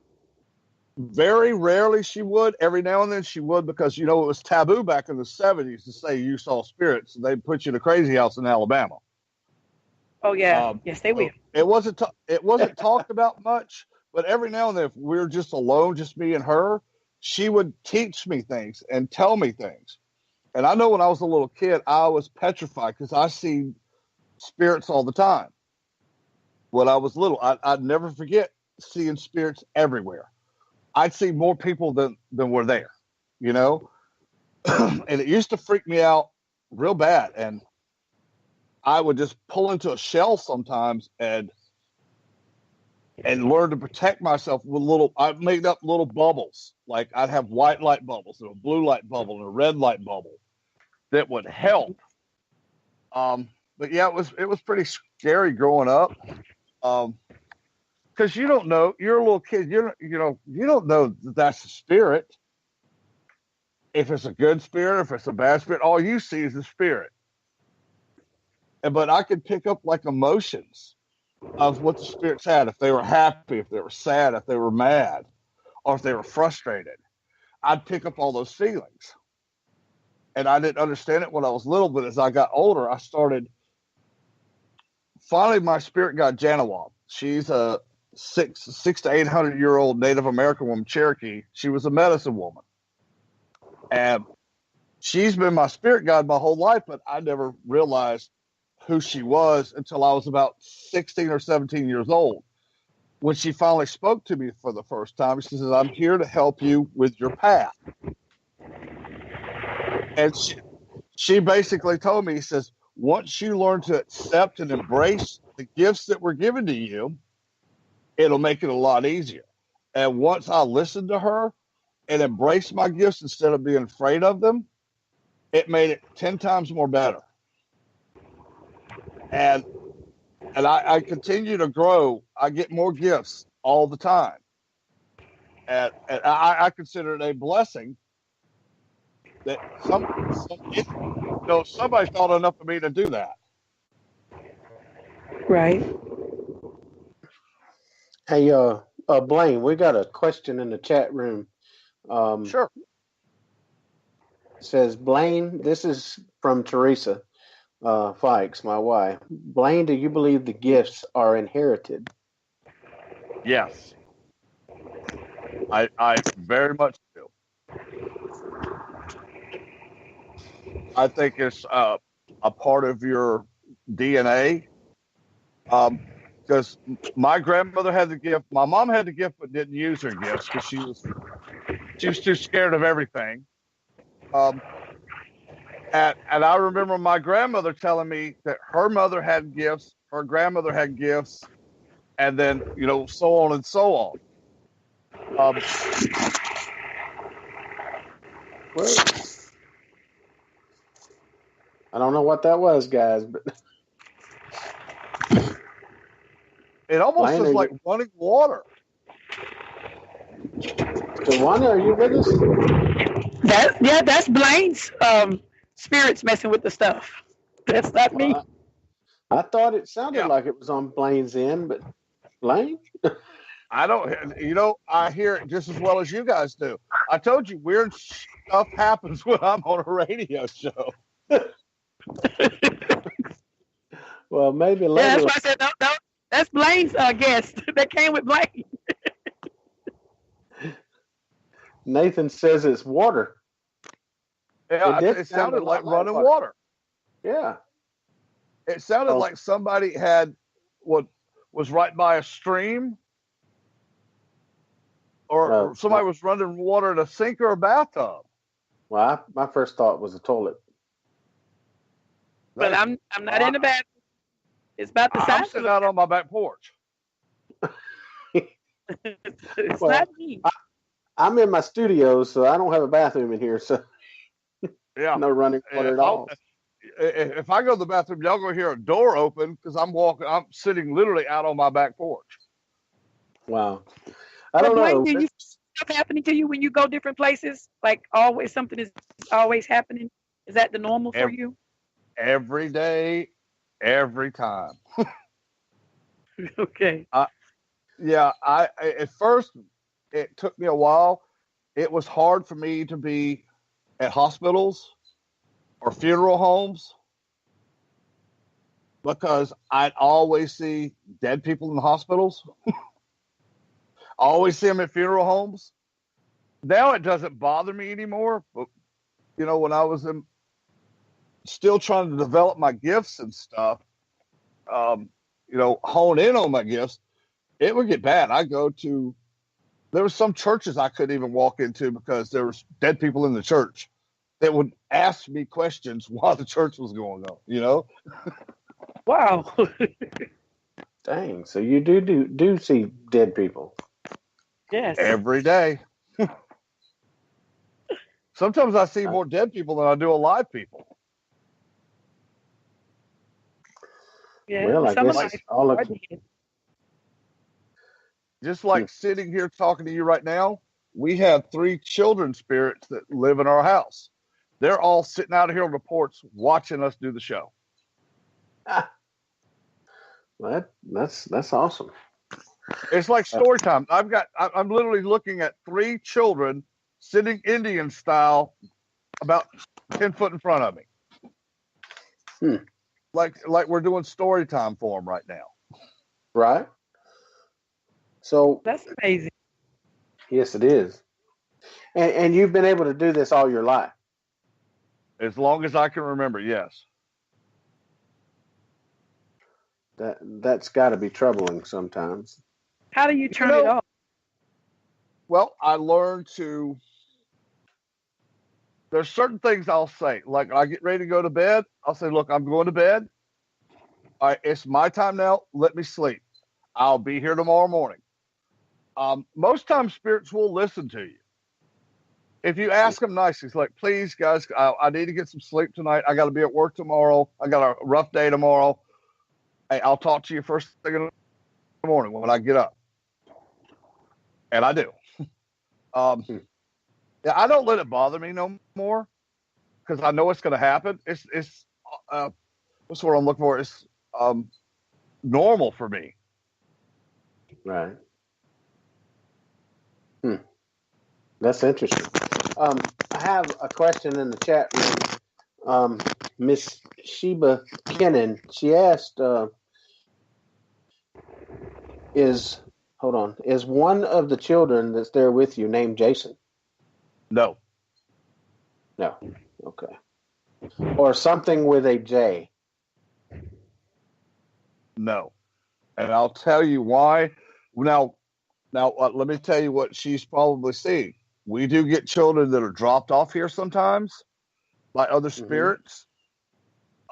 very rarely she would. Every now and then she would, because, it was taboo back in the 70s to say you saw spirits. So they'd put you in a crazy house in Alabama. Oh, yeah. Yes, they will. It wasn't talked about much, but every now and then, if we were just alone, just me and her, she would teach me things and tell me things. And I know when I was a little kid, I was petrified because I see spirits all the time. When I was little, I'd never forget seeing spirits everywhere. I'd see more people than were there, and it used to freak me out real bad. And I would just pull into a shell sometimes and learn to protect myself with I'd make up little bubbles. Like I'd have white light bubbles and a blue light bubble and a red light bubble that would help. But yeah, it was pretty scary growing up. Because you don't know, you're a little kid, you don't know that that's a spirit. If it's a good spirit, if it's a bad spirit, all you see is the spirit. But I could pick up like emotions of what the spirits had. If they were happy, if they were sad, if they were mad, or if they were frustrated, I'd pick up all those feelings. And I didn't understand it when I was little, but as I got older, finally my spirit got Janawa. She's a 600 to 800-year-old Native American woman, Cherokee. She was a medicine woman. And she's been my spirit guide my whole life, but I never realized who she was until I was about 16 or 17 years old. When she finally spoke to me for the first time, she says, "I'm here to help you with your path." And she basically told me, he says, once you learn to accept and embrace the gifts that were given to you, it'll make it a lot easier. And once I listened to her and embraced my gifts instead of being afraid of them, it made it 10 times more better. And I continue to grow. I get more gifts all the time. And I consider it a blessing that somebody thought enough of me to do that. Right. Hey, Blaine, we got a question in the chat room. Sure. It says, Blaine, this is from Teresa Fikes, my wife. Blaine, do you believe the gifts are inherited? Yes. I very much do. I think it's a part of your DNA. Because my grandmother had the gift. My mom had the gift but didn't use her gifts because she was too scared of everything. And I remember my grandmother telling me that her mother had gifts, her grandmother had gifts, and then, so on and so on. I don't know what that was, guys, but it almost Blaine, is like running water. Shajauna, are you with us? That's Blaine's spirits messing with the stuff. That's not me. I thought it sounded like it was on Blaine's end, but Blaine? I don't, I hear it just as well as you guys do. I told you, weird stuff happens when I'm on a radio show. Well, maybe later. Yeah, that's why I said, no, that's Blaine's guest. That came with Blaine. Nathan says it's water. Yeah, it sounded like running water. Yeah. It sounded like somebody had what was right by a stream, or somebody was running water in a sink or a bathtub. Well, my first thought was a toilet. But I'm not in the bathroom. It's about the size. I'm sitting out on my back porch. It's not me. I'm in my studio, so I don't have a bathroom in here, so yeah, no running water at all. If I go to the bathroom, y'all gonna hear a door open because I'm sitting literally out on my back porch. Wow. I don't know. Do you stuff happening to you when you go different places? Like always, something is always happening. Is that the normal for you? Every day, every time. Okay. Yeah. At first, it took me a while. It was hard for me to be at hospitals or funeral homes because I'd always see dead people in the hospitals. I always see them at funeral homes. Now it doesn't bother me anymore. But, when I was still trying to develop my gifts and stuff, hone in on my gifts, it would get bad. There were some churches I couldn't even walk into because there was dead people in the church that would ask me questions while the church was going on, Wow. Dang. So you do see dead people. Yes. Every day. Sometimes I see more dead people than I do alive people. Yeah. Well, I guess like all of just like sitting here talking to you right now, we have 3 children spirits that live in our house. They're all sitting out here on the porch watching us do the show. Well, that's awesome. It's like story time. I'm literally looking at 3 children sitting Indian style about 10 foot in front of me. Like we're doing story time for them right now. Right. So that's amazing. Yes, it is. And you've been able to do this all your life? As long as I can remember, yes. That's got to be troubling sometimes. How do you turn it off? Well, I learned there's certain things I'll say. Like I get ready to go to bed, I'll say, look, I'm going to bed. All right, it's my time now. Let me sleep. I'll be here tomorrow morning. Most times spirits will listen to you. If you ask them nicely, it's like, please, guys, I need to get some sleep tonight. I got to be at work tomorrow. I got a rough day tomorrow. Hey, I'll talk to you first thing in the morning when I get up. And I do. Yeah, I don't let it bother me no more because I know it's going to happen. It's what's what I'm looking for. It's normal for me. Right. That's interesting. I have a question in the chat room. Miss Sheba Kennan, she asked, is one of the children that's there with you named Jason? No. No. Okay. Or something with a J? No. And I'll tell you why. Now, let me tell you what she's probably seeing. We do get children that are dropped off here sometimes by other spirits.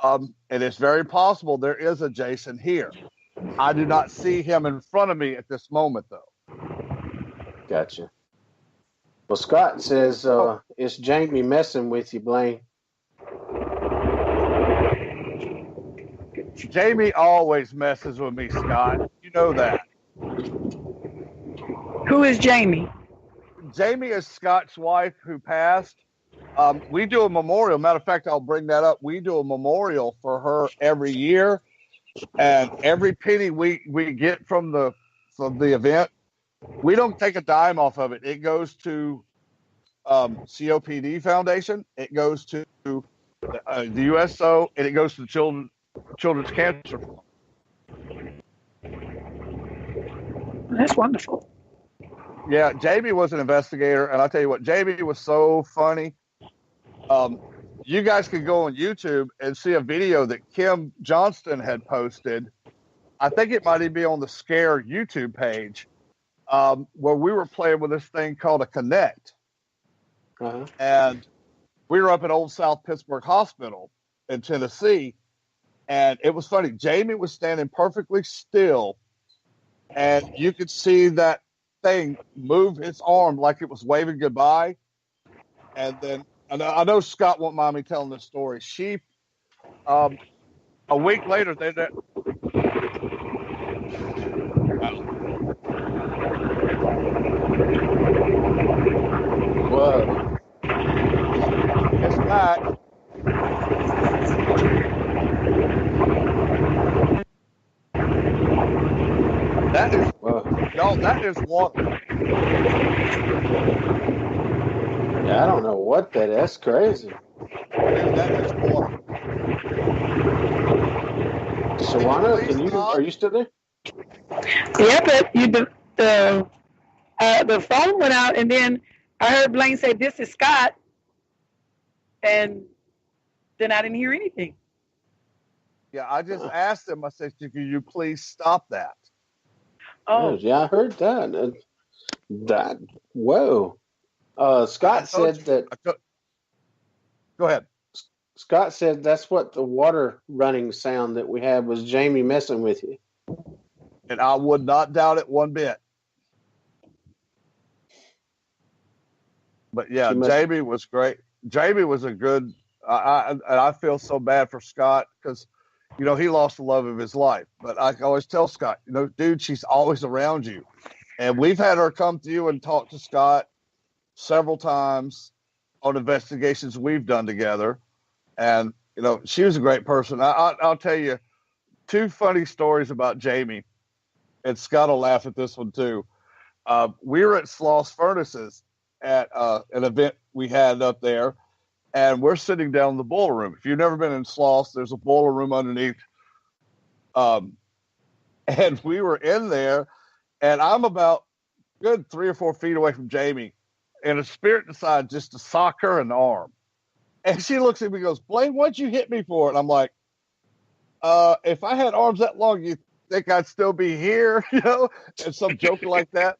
And it's very possible there is a Jason here. I do not see him in front of me at this moment, though. Gotcha. Well, Scott says, it's Jamie messing with you, Blaine. Jamie always messes with me, Scott. You know that. Who is Jamie? Jamie is Scott's wife who passed. We do a memorial. Matter of fact, I'll bring that up. We do a memorial for her every year, and every penny we get from the event, we don't take a dime off of it. It goes to COPD Foundation. It goes to the USO, and it goes to the Children's Cancer Fund. That's wonderful. Yeah, Jamie was an investigator, and I'll tell you what, Jamie was so funny. You guys could go on YouTube and see a video that Kim Johnston had posted. I think it might even be on the Scare YouTube page, where we were playing with this thing called a Connect. And we were up at Old South Pittsburgh Hospital in Tennessee, and it was funny. Jamie was standing perfectly still, and you could see that thing move his arm like it was waving goodbye. And then I know Scott won't mind me telling this story. She, a week later, Whoa. It's back. That is, y'all, that is water. Yeah, I don't know what that is. That's crazy. Dude, that is water. Shajauna, are you still there? Yeah, but the phone went out, and then I heard Blaine say, "This is Scott," and then I didn't hear anything. Yeah, I just asked him. I said, "Can you please stop that?" Oh, Oh, yeah, I heard that. Whoa. Scott said that. Go ahead. Scott said that's what the water running sound that we had was Jamie messing with you. And I would not doubt it one bit. But yeah, Jamie was great. Jamie was a good. I feel so bad for Scott because, he lost the love of his life. But I always tell Scott, dude, she's always around you, and we've had her come to you and talk to Scott several times on investigations we've done together, and she was a great person. I'll tell you two funny stories about Jamie, and Scott will laugh at this one too. We were at Sloss Furnaces at an event we had up there, and we're sitting down in the boiler room. If you've never been in Sloss, there's a boiler room underneath. And we were in there, and I'm about good 3 or 4 feet away from Jamie, and a spirit decided just to sock her in the arm. And she looks at me and goes, "Blaine, what'd you hit me for?" And I'm like, if I had arms that long, you think I'd still be here, and some joke like that.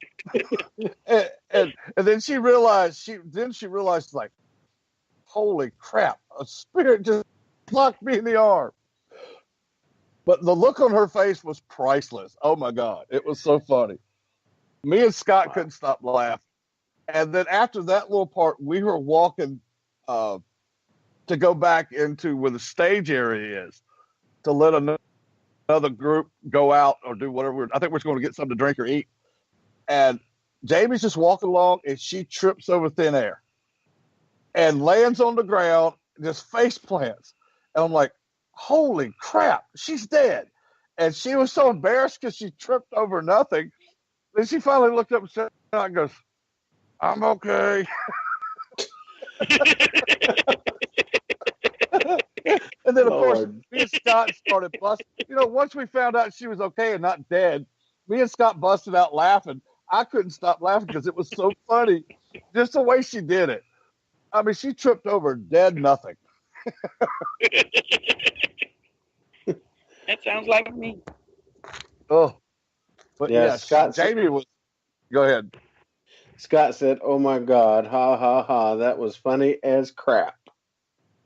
and then she realized, like, holy crap, a spirit just blocked me in the arm. But the look on her face was priceless. Oh my God, it was so funny. Me and Scott couldn't stop laughing. And then after that little part, we were walking to go back into where the stage area is to let another group go out or do whatever. I think we're just going to get something to drink or eat. And Jamie's just walking along, and she trips over thin air and lands on the ground, just face plants. And I'm like, holy crap, she's dead. And she was so embarrassed because she tripped over nothing. Then she finally looked up and said, and goes, "I'm okay." And then, of course, me and Scott started busting. Once we found out she was okay and not dead, me and Scott busted out laughing. I couldn't stop laughing because it was so funny, just the way she did it. I mean, she tripped over dead nothing. that sounds like me. Oh, but yeah, Jamie was. Go ahead. Scott said, "Oh my God, ha ha ha, that was funny as crap."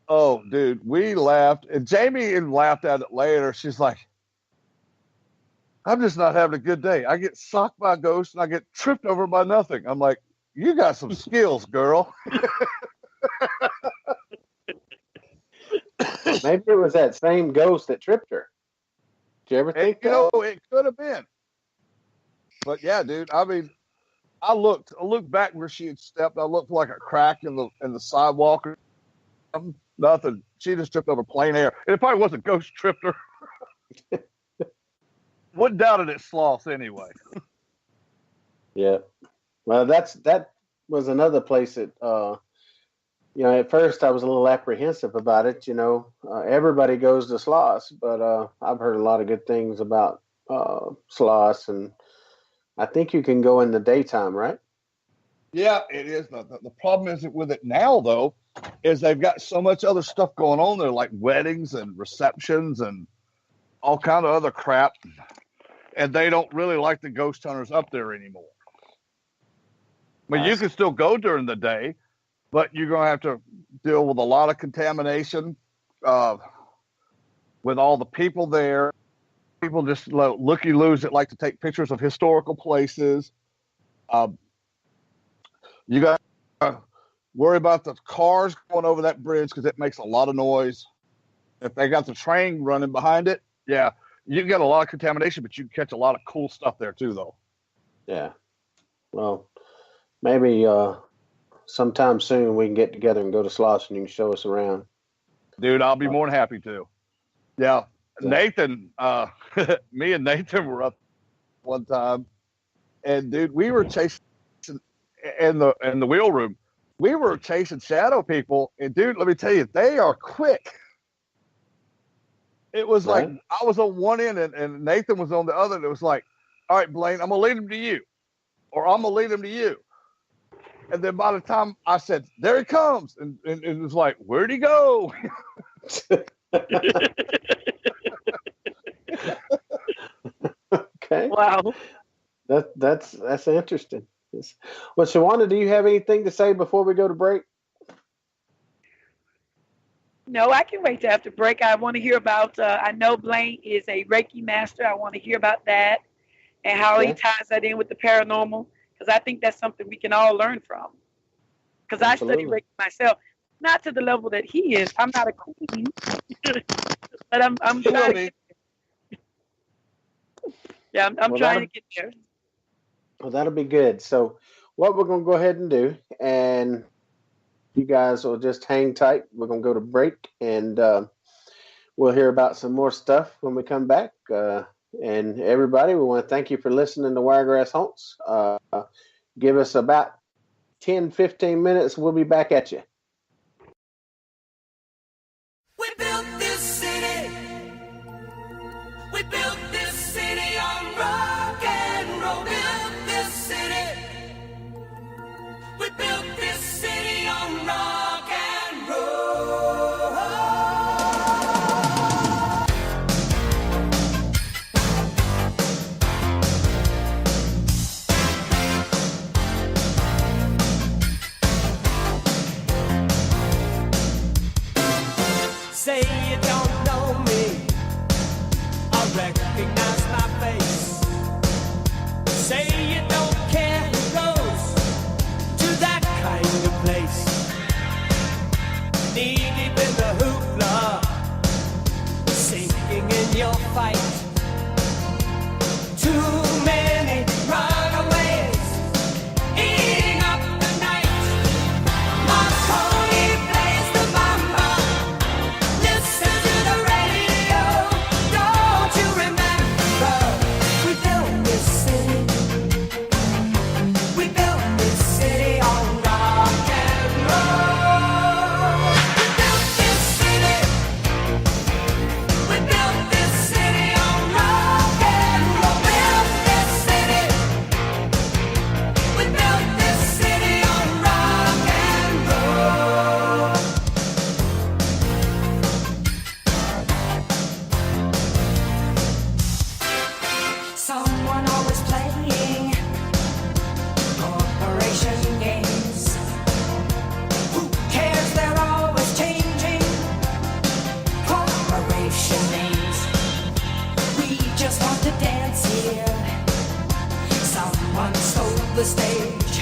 Oh, dude, we laughed, and Jamie laughed at it later. She's like, "I'm just not having a good day. I get socked by a ghost, and I get tripped over by nothing." I'm like, "You got some skills, girl." Maybe it was that same ghost that tripped her. Did you ever think that? It could have been. But yeah, dude, I mean, I looked back where she had stepped. I looked like a crack in the sidewalk or something. Nothing. She just tripped over plain air. And it probably wasn't ghost tripped her. Wouldn't doubt it at Sloss anyway. Yeah. Well, that was another place that at first I was a little apprehensive about it. Everybody goes to Sloss, but I've heard a lot of good things about Sloss, and I think you can go in the daytime, right? Yeah, it is. The problem is with it now, though, is they've got so much other stuff going on there, like weddings and receptions and all kind of other crap, and they don't really like the ghost hunters up there anymore. I mean, you can still go during the day, but you're going to have to deal with a lot of contamination with all the people there. People just looky-loos that like to take pictures of historical places. You got to worry about the cars going over that bridge because it makes a lot of noise. If they got the train running behind it, yeah, you get a lot of contamination, but you can catch a lot of cool stuff there too, though. Yeah. Well, maybe sometime soon we can get together and go to Sloss and you can show us around. Dude, I'll be more than happy to. Yeah. Nathan, me and Nathan were up one time, and dude, we were chasing in the wheel room. we were chasing shadow people, and dude, let me tell you, they are quick. It was like I was on one end and Nathan was on the other, and it was like, all right, Blaine, I'm gonna lead him to you, or I'm gonna lead him to you. And then by the time I said, there he comes, and it was like, where'd he go? Okay. Wow. That's interesting. Well, Shajauna, do you have anything to say before we go to break? No, I can wait till after break. I want to hear about, I know Blaine is a Reiki master. I want to hear about that and how he ties that in with the paranormal, because I think that's something we can all learn from. Because I study Reiki myself, not to the level that he is. I'm not a queen, but I'm trying to get there. Yeah, I'm trying to get there. Well, that'll be good. So what we're going to go ahead and do, and you guys will just hang tight. We're going to go to break, and we'll hear about some more stuff when we come back. And everybody, we want to thank you for listening to Wiregrass Haunts. Give us about 10, 15 minutes. We'll be back at you. We built this city. We built this city on rock and roll. Built this city. We built this city on rock and roll. Say you don't know me, I recognize my face. Say you don't care who goes to that kind of place. Knee deep in the hoopla, sinking in your fight. Too many runaways, eating up the night. My pony plays the mama. Listen to the radio. Don't you remember? We built this city. We built this city on rock and roll. We built this city. We built this city on rock and roll. Built this city. We built this city on rock and roll. Someone always playing corporation games. Who cares? They're always changing corporation names. We just want to dance here. Someone stole the stage.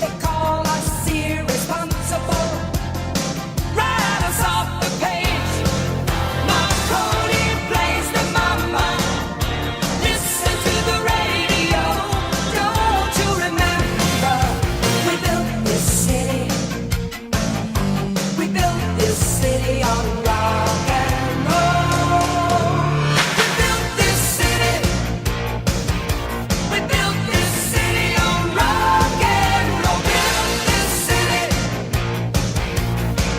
They call us irresponsible. Write us off the page. Marconi plays the mama. Listen to the radio. Don't you remember? We built this city. We built this city on rock and roll. We built this city. We built this city on rock and roll. Built this city.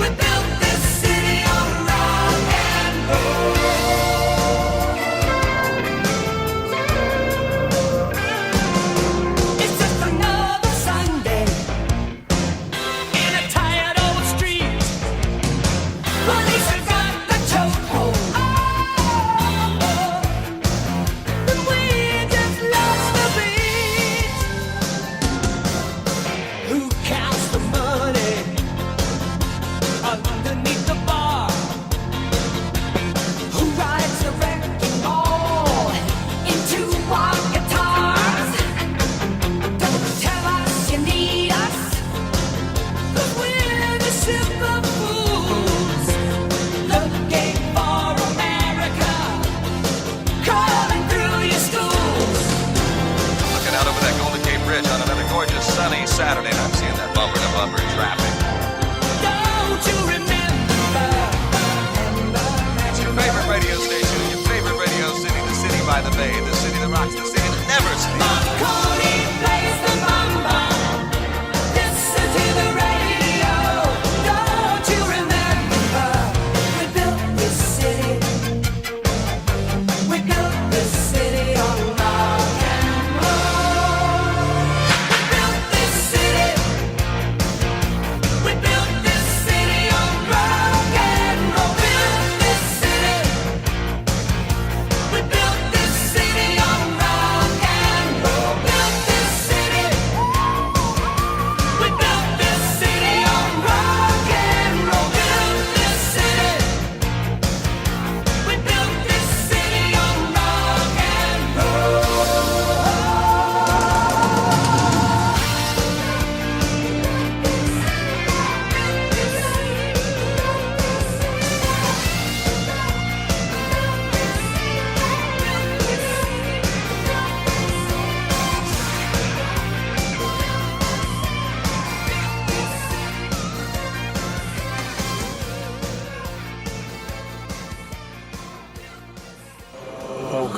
We built this city on rock and roll. It's just another Sunday in a tired old street. Police have got the chokehold. And we just lost the beat. Who counts the money underneath the bar? Who rides the wrecking ball into our guitars? Don't tell us you need us, 'cause we're the ship of fools, looking for America, crawling through your schools. Looking out over that Golden Gate Bridge on another gorgeous sunny Saturday, and I'm seeing that bumper-to-bumper traffic. Don't you remember? It's your favorite radio station, your favorite radio city, the city by the bay, the city that rocks, the city that never sleeps. Marconi plays the mama. Listen to the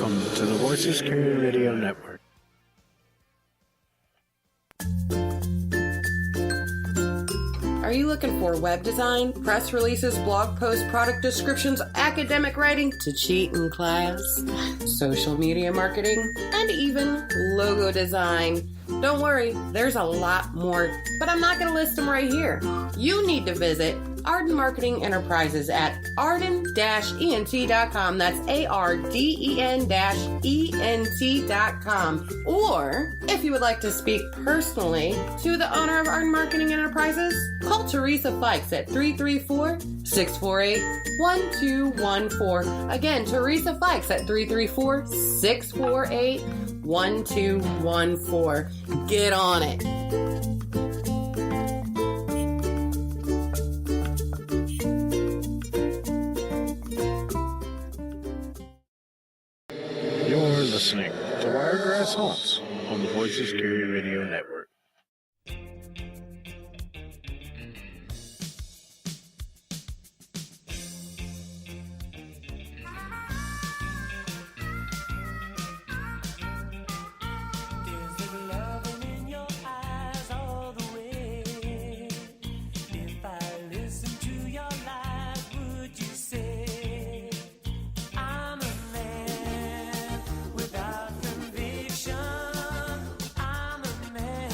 Welcome to the Voices Community Radio Network. Are you looking for web design, press releases, blog posts, product descriptions, academic writing to cheat in class, social media marketing, and even logo design? Don't worry, there's a lot more, but I'm not going to list them right here. You need to visit Arden Marketing Enterprises at arden-ent.com. That's ARDEN-ENT.com. Or, if you would like to speak personally to the owner of Arden Marketing Enterprises, call Teresa Fikes at 334-648-1214. Again, Teresa Fikes at 334-648-1214. Get on it. You're listening to Wiregrass Haunts on the Voices Community Radio Network. Without conviction, I'm a man.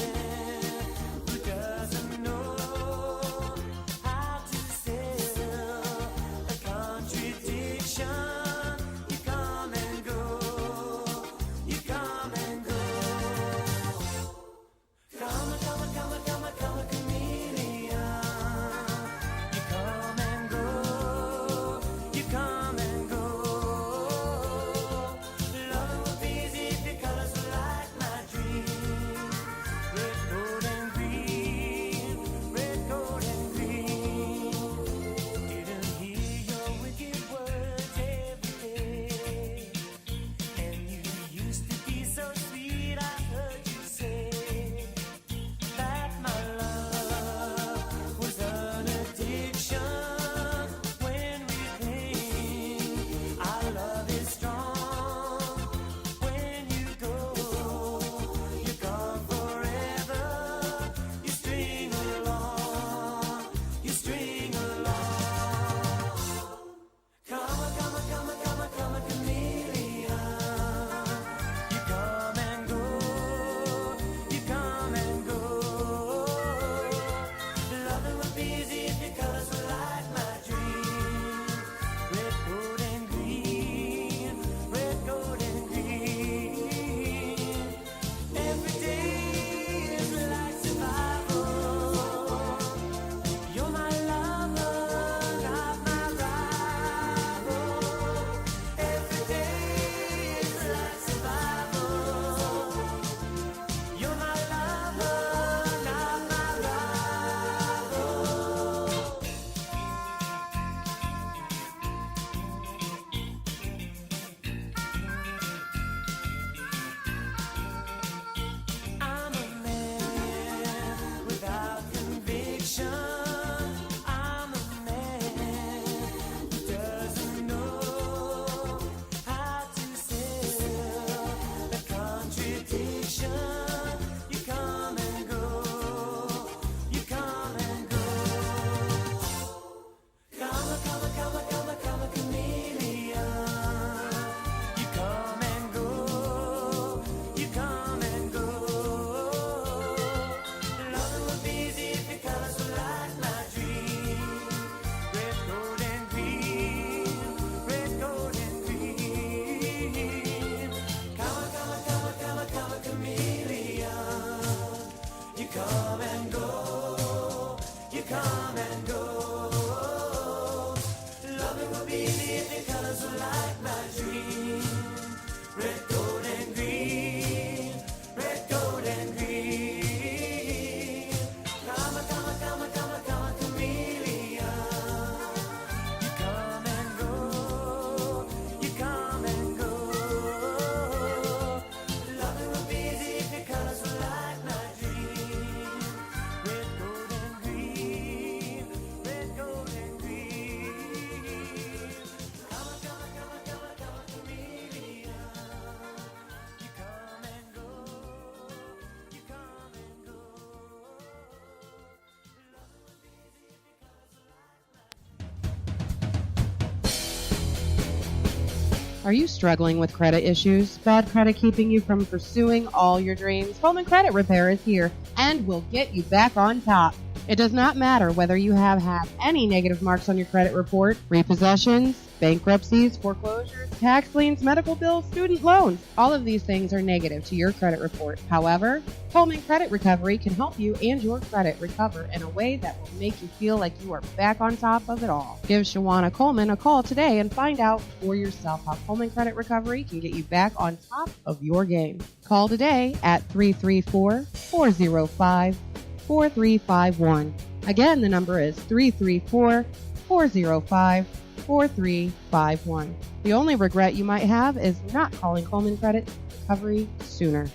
Are you struggling with credit issues? Bad credit keeping you from pursuing all your dreams? Colman Credit Repair is here and will get you back on top. It does not matter whether you have had any negative marks on your credit report, repossessions, bankruptcies, foreclosures, tax liens, medical bills, student loans. All of these things are negative to your credit report. However, Colman Credit Recovery can help you and your credit recover in a way that will make you feel like you are back on top of it all. Give Shajauna Colman a call today and find out for yourself how Colman Credit Recovery can get you back on top of your game. Call today at 334-405-4351. Again, the number is 334-405-4351. The only regret you might have is not calling Colman Credit Recovery sooner.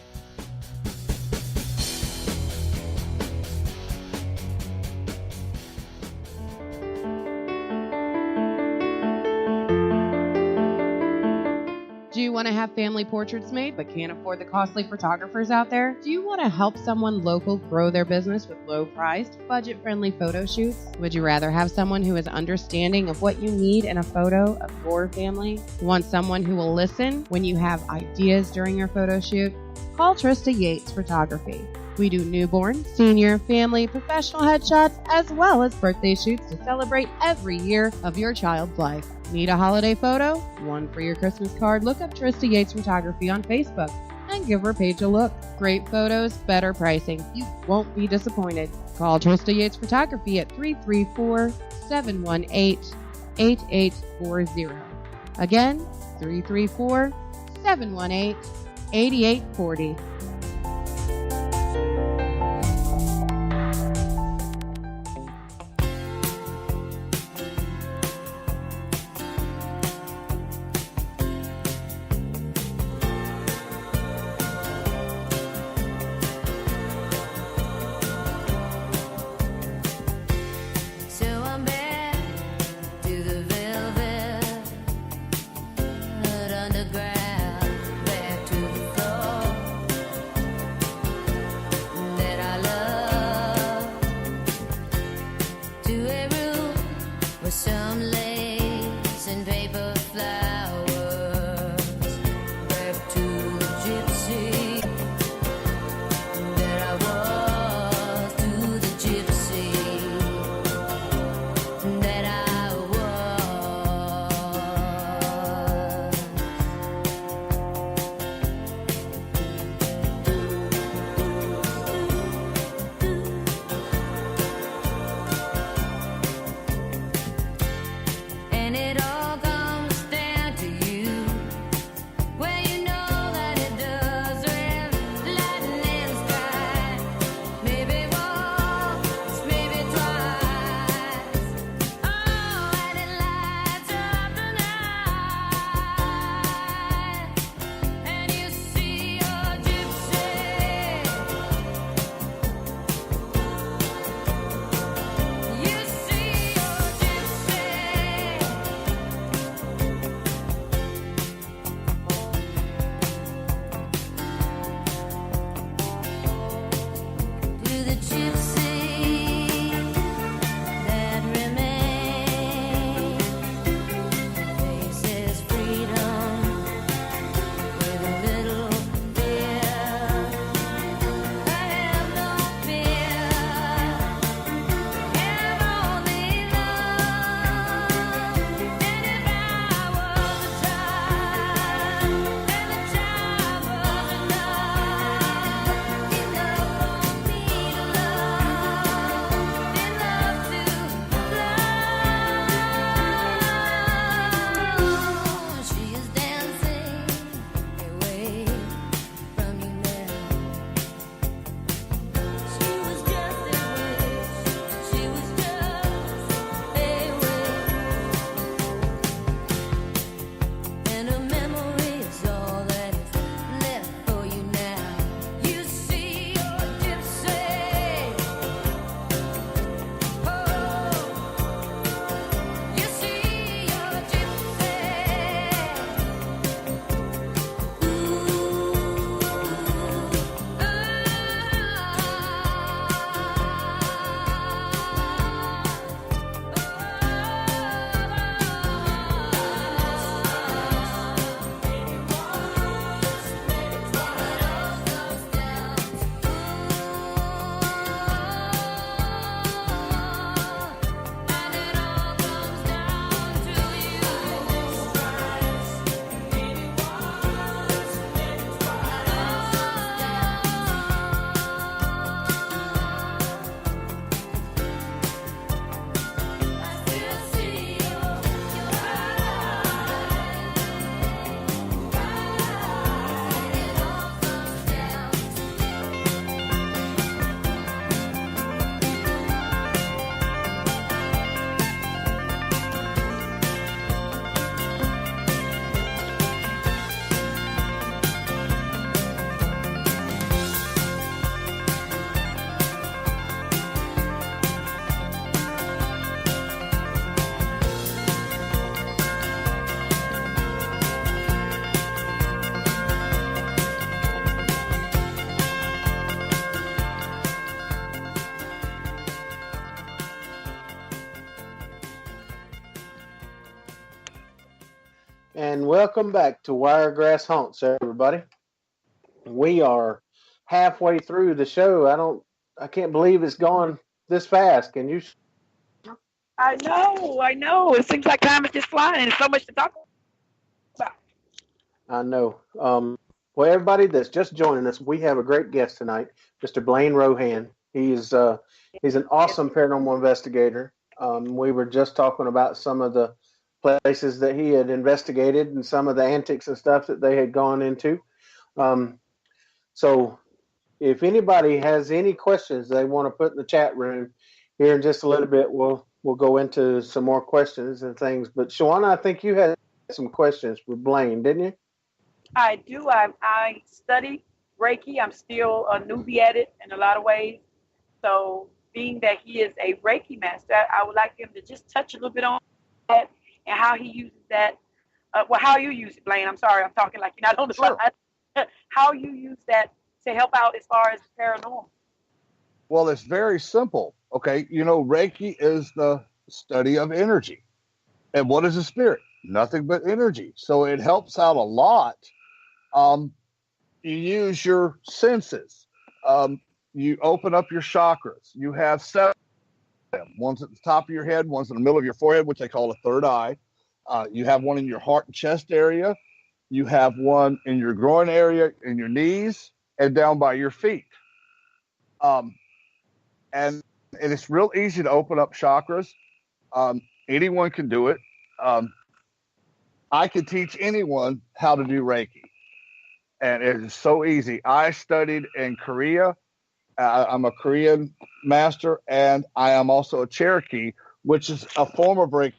Do you want to have family portraits made but can't afford the costly photographers out there? Do you want to help someone local grow their business with low-priced, budget-friendly photo shoots? Would you rather have someone who is understanding of what you need in a photo of your family? Want someone who will listen when you have ideas during your photo shoot? Call Trista Yates Photography. We do newborn, senior, family, professional headshots, as well as birthday shoots to celebrate every year of your child's life. Need a holiday photo? One for your Christmas card? Look up Trista Yates Photography on Facebook and give her page a look. Great photos, better pricing. You won't be disappointed. Call Trista Yates Photography at 334-718-8840. Again, 334-718-8840. So I'm back to the velvet underground, back to the floor. And welcome back to Wiregrass Haunts, everybody. We are halfway through the show. I can't believe it's gone this fast. Can you? I know. It seems like time is just flying, and there's so much to talk about. I know. Well, everybody that's just joining us, we have a great guest tonight, Mr. Blaine Rohan. He's an awesome paranormal investigator. We were just talking about some of the places that he had investigated and some of the antics and stuff that they had gone into. So if anybody has any questions they want to put in the chat room here in just a little bit, we'll go into some more questions and things. But Shajauna, I think you had some questions for Blaine, didn't you? I do. I study Reiki. I'm still a newbie at it in a lot of ways. So being that he is a Reiki master, I would like him to just touch a little bit on that and how he uses that. How you use it, Blaine. I'm sorry, I'm talking like you're not on the line. How you use that to help out as far as paranormal. Well, it's very simple. Okay. Reiki is the study of energy. And what is a spirit? Nothing but energy. So it helps out a lot. You use your senses. You open up your chakras. You have 7 of them. One's at the top of your head, one's in the middle of your forehead, which they call a third eye. You have one in your heart and chest area. You have one in your groin area, in your knees, and down by your feet. And it's real easy to open up chakras. Anyone can do it. I can teach anyone how to do Reiki. And it is so easy. I studied in Korea. I'm a Korean master, and I am also a Cherokee, which is a form of Reiki.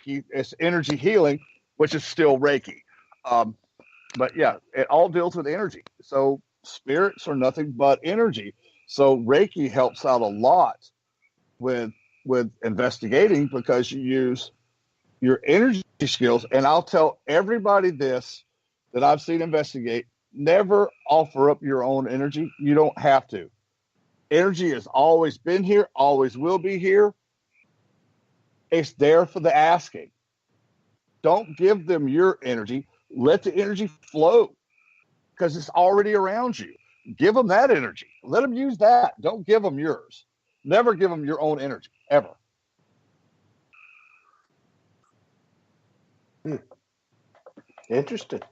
It's energy healing, which is still Reiki. But yeah, it all deals with energy. So spirits are nothing but energy. So Reiki helps out a lot with investigating because you use your energy skills. And I'll tell everybody this that I've seen investigate: never offer up your own energy. You don't have to. Energy has always been here, always will be here. It's there for the asking. Don't give them your energy. Let the energy flow because it's already around you. Give them that energy. Let them use that. Don't give them yours. Never give them your own energy, ever. Interesting.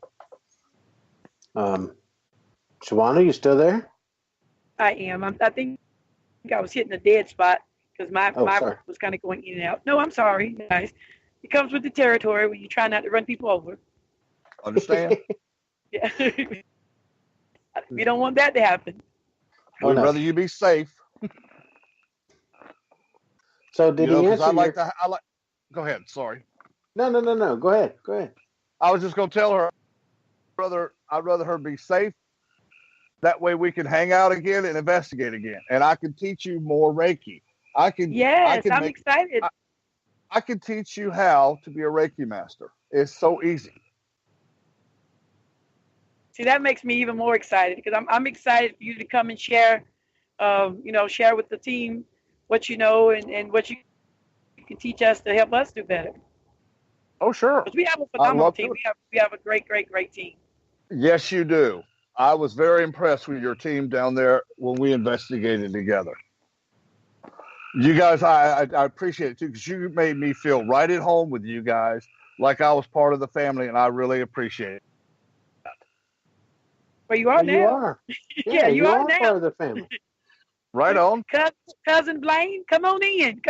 Shajauna, you still there? I am. I think I was hitting a dead spot because my was kind of going in and out. No, I'm sorry, guys. It comes with the territory where you try not to run people over. Understand? Yeah. We don't want that to happen. We'd rather you be safe. So did he answer Go ahead. Sorry. No. Go ahead. I was just going to tell her I'd rather her be safe. That way we can hang out again and investigate again. And I can teach you more Reiki. I'm excited. I can teach you how to be a Reiki master. It's so easy. See, that makes me even more excited because I'm excited for you to come and share, share with the team what you know and what you can teach us to help us do better. Oh, sure. Because we have a phenomenal team. We have a great team. Yes, you do. I was very impressed with your team down there when we investigated together. You guys, I appreciate it too because you made me feel right at home with you guys, like I was part of the family, and I really appreciate it. Well, you are now. You are. Yeah, you are now. Part of the family. Right on. Cousin Blaine, come on in.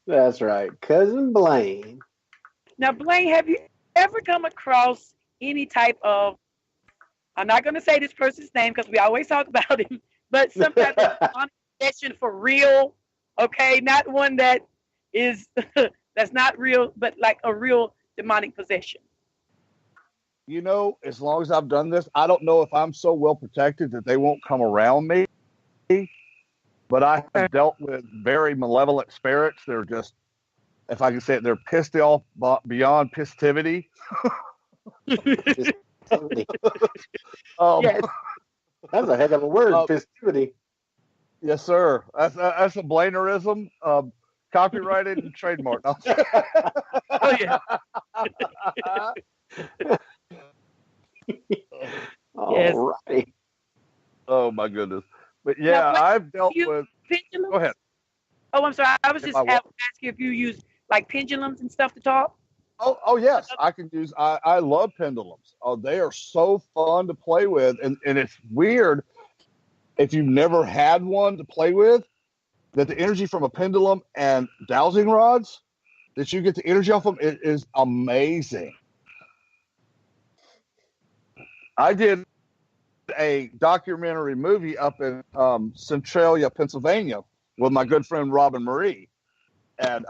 That's right. Cousin Blaine. Now, Blaine, have you ever come across any type of, I'm not going to say this person's name because we always talk about him, but some type of possession for real, okay? Not one that is, that's not real, but like a real demonic possession. As long as I've done this, I don't know if I'm so well protected that they won't come around me, but I have dealt with very malevolent spirits. They're just, if I can say it, they're pissed off beyond pistivity. Yes. That's a heck of a word, festivity. Yes, sir. That's a Blainerism. Kind Copyrighted and trademarked. Oh yeah. Yes. All right. Oh my goodness. But Now, yeah, what I've dealt you with. pendulums? Go ahead. Oh, I'm sorry. I was If just I what? asking if you use like pendulums and stuff to talk. Oh yes, I can use. I love pendulums. Oh, they are so fun to play with, and it's weird if you've never had one to play with, that the energy from a pendulum and dowsing rods that you get the energy off them is amazing. I did a documentary movie up in Centralia, Pennsylvania, with my good friend Robin Marie, and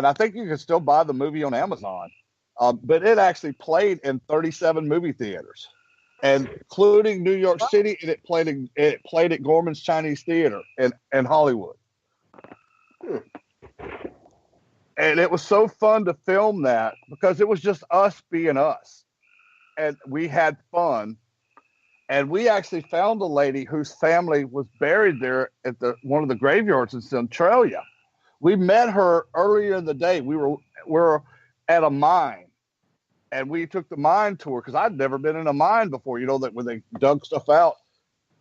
I think you can still buy the movie on Amazon. But it actually played in 37 movie theaters, including New York City, and it played at Gorman's Chinese Theater in Hollywood. And it was so fun to film that because it was just us being us, and we had fun. And we actually found a lady whose family was buried there at one of the graveyards in Centralia. We met her earlier in the day. We were at a mine, and we took the mine tour because I'd never been in a mine before. You know, that when they dug stuff out,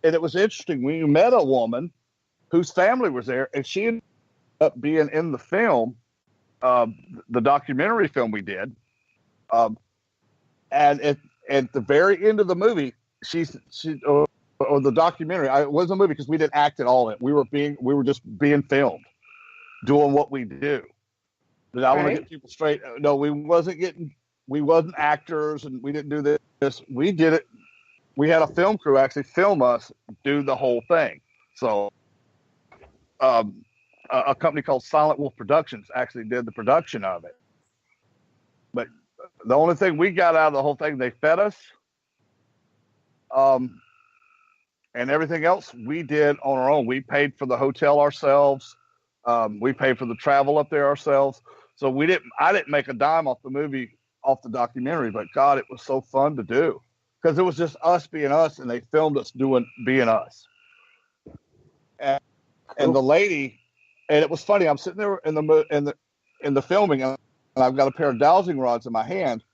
and it was interesting. We met a woman whose family was there, and she ended up being in the film, the documentary film we did. And at the very end of the movie, or the documentary, it wasn't a movie because we didn't act at all. We were just being filmed, doing what we do. But I want to get people straight. No, we wasn't actors, and we didn't do this. We did it. We had a film crew actually film us do the whole thing. So, a company called Silent Wolf Productions actually did the production of it. But the only thing we got out of the whole thing, they fed us. And everything else we did on our own. We paid for the hotel ourselves. We paid for the travel up there ourselves. So I didn't make a dime off the documentary, but God, it was so fun to do because it was just us being us, and they filmed us being us. And the lady, and it was funny. I'm sitting there in the filming, and I've got a pair of dowsing rods in my hand,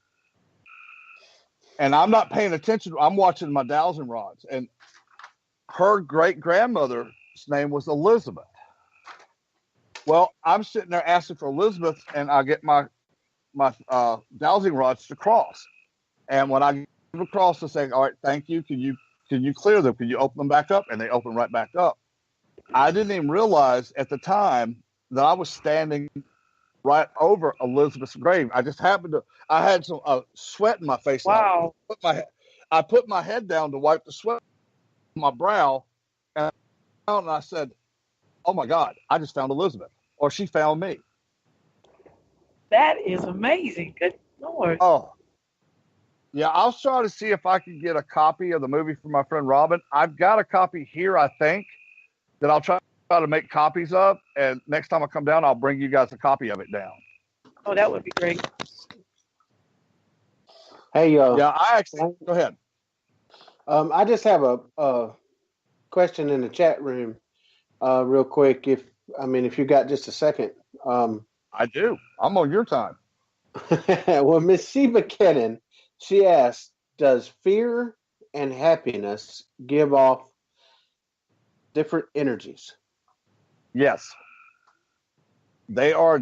and I'm not paying attention. I'm watching my dowsing rods, and her great grandmother's name was Elizabeth. Well, I'm sitting there asking for Elizabeth, and I get my dowsing rods to cross. And when I give across, I say, "All right, thank you. Can you clear them? Can you open them back up?" And they open right back up. I didn't even realize at the time that I was standing right over Elizabeth's grave. I just happened to. I had some sweat in my face. Wow. I put my head down to wipe the sweat on my brow, and I said, "Oh my God, I just found Elizabeth, or she found me." That is amazing. Good Lord. Oh, yeah. I'll try to see if I can get a copy of the movie from my friend Robin. I've got a copy here, I think, that I'll try to make copies of. And next time I come down, I'll bring you guys a copy of it down. Oh, that would be great. Hey, Yeah, I actually go ahead. I just have a question in the chat room, real quick. If you got just a second. I do. I'm on your time. Well, Miss Sheba Kennan, she asked, "Does fear and happiness give off different energies?" Yes, they are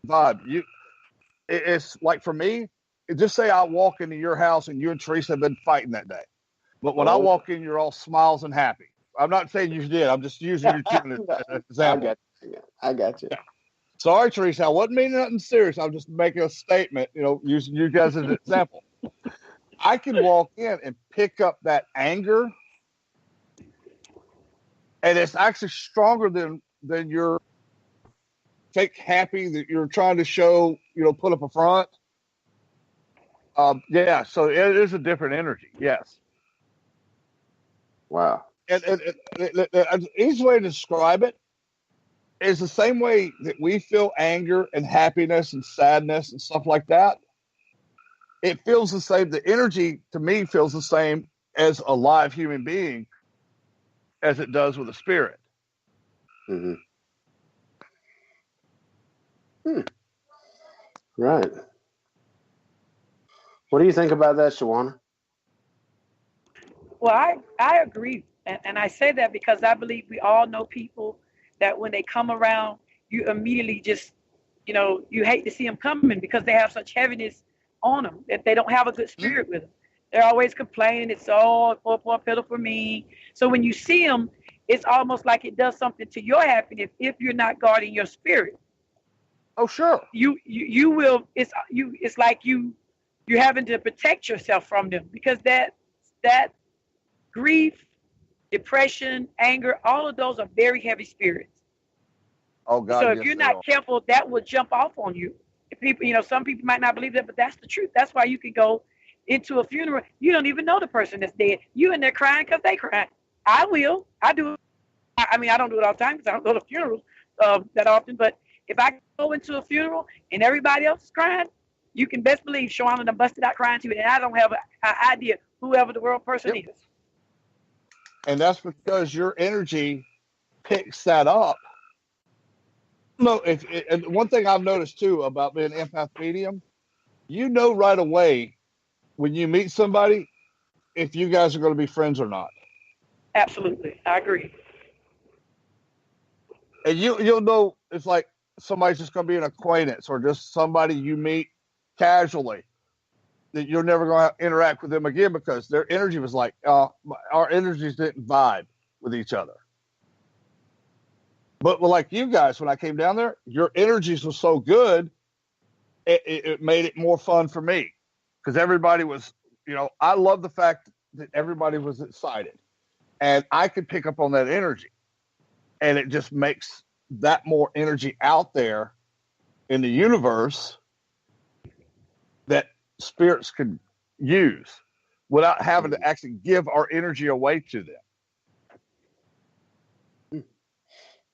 vibe. It's like for me. Just say I walk into your house and you and Teresa have been fighting that day, but when I walk in, you're all smiles and happy. I'm not saying you did. I'm just using you as an example. I got you. Yeah. Sorry, Teresa. I wasn't meaning nothing serious. I'm just making a statement, using you guys as an example. I can walk in and pick up that anger, and it's actually stronger than your fake happy that you're trying to show, put up a front. Yeah, so it is a different energy. Yes. Wow. And the easiest way to describe it is the same way that we feel anger and happiness and sadness and stuff like that. It feels the same. The energy to me feels the same as a live human being as it does with a spirit. Mm-hmm. Right. What do you think about that, Shajauna? Well, I agree. And I say that because I believe we all know people that when they come around, you immediately just, you hate to see them coming because they have such heaviness on them that they don't have a good spirit with them. They're always complaining. It's all poor pitiful for me. So when you see them, it's almost like it does something to your happiness if you're not guarding your spirit. Oh, sure. You will. It's like you're having to protect yourself from them because that grief, depression, anger, all of those are very heavy spirits. Oh, God. So if yes, you're they not are. careful, that will jump off on you. If people, some people might not believe that, but that's the truth. That's why you can go into a funeral. You don't even know the person that's dead. You in there crying because they crying. I will. I do. I mean, I don't do it all the time because I don't go to funerals that often. But if I go into a funeral and everybody else is crying, you can best believe Shajauna done busted out crying too, and I don't have an idea whoever the world person is. And that's because your energy picks that up. No, and one thing I've noticed too about being an empath medium, you know right away when you meet somebody if you guys are going to be friends or not. Absolutely, I agree. And you'll know it's like somebody's just going to be an acquaintance or just somebody you meet casually that you're never going to interact with them again because their energy was like our energies didn't vibe with each other. But like you guys, when I came down there, your energies were so good, it made it more fun for me because everybody was, I love the fact that everybody was excited and I could pick up on that energy and it just makes that more energy out there in the universe that spirits could use without having to actually give our energy away to them.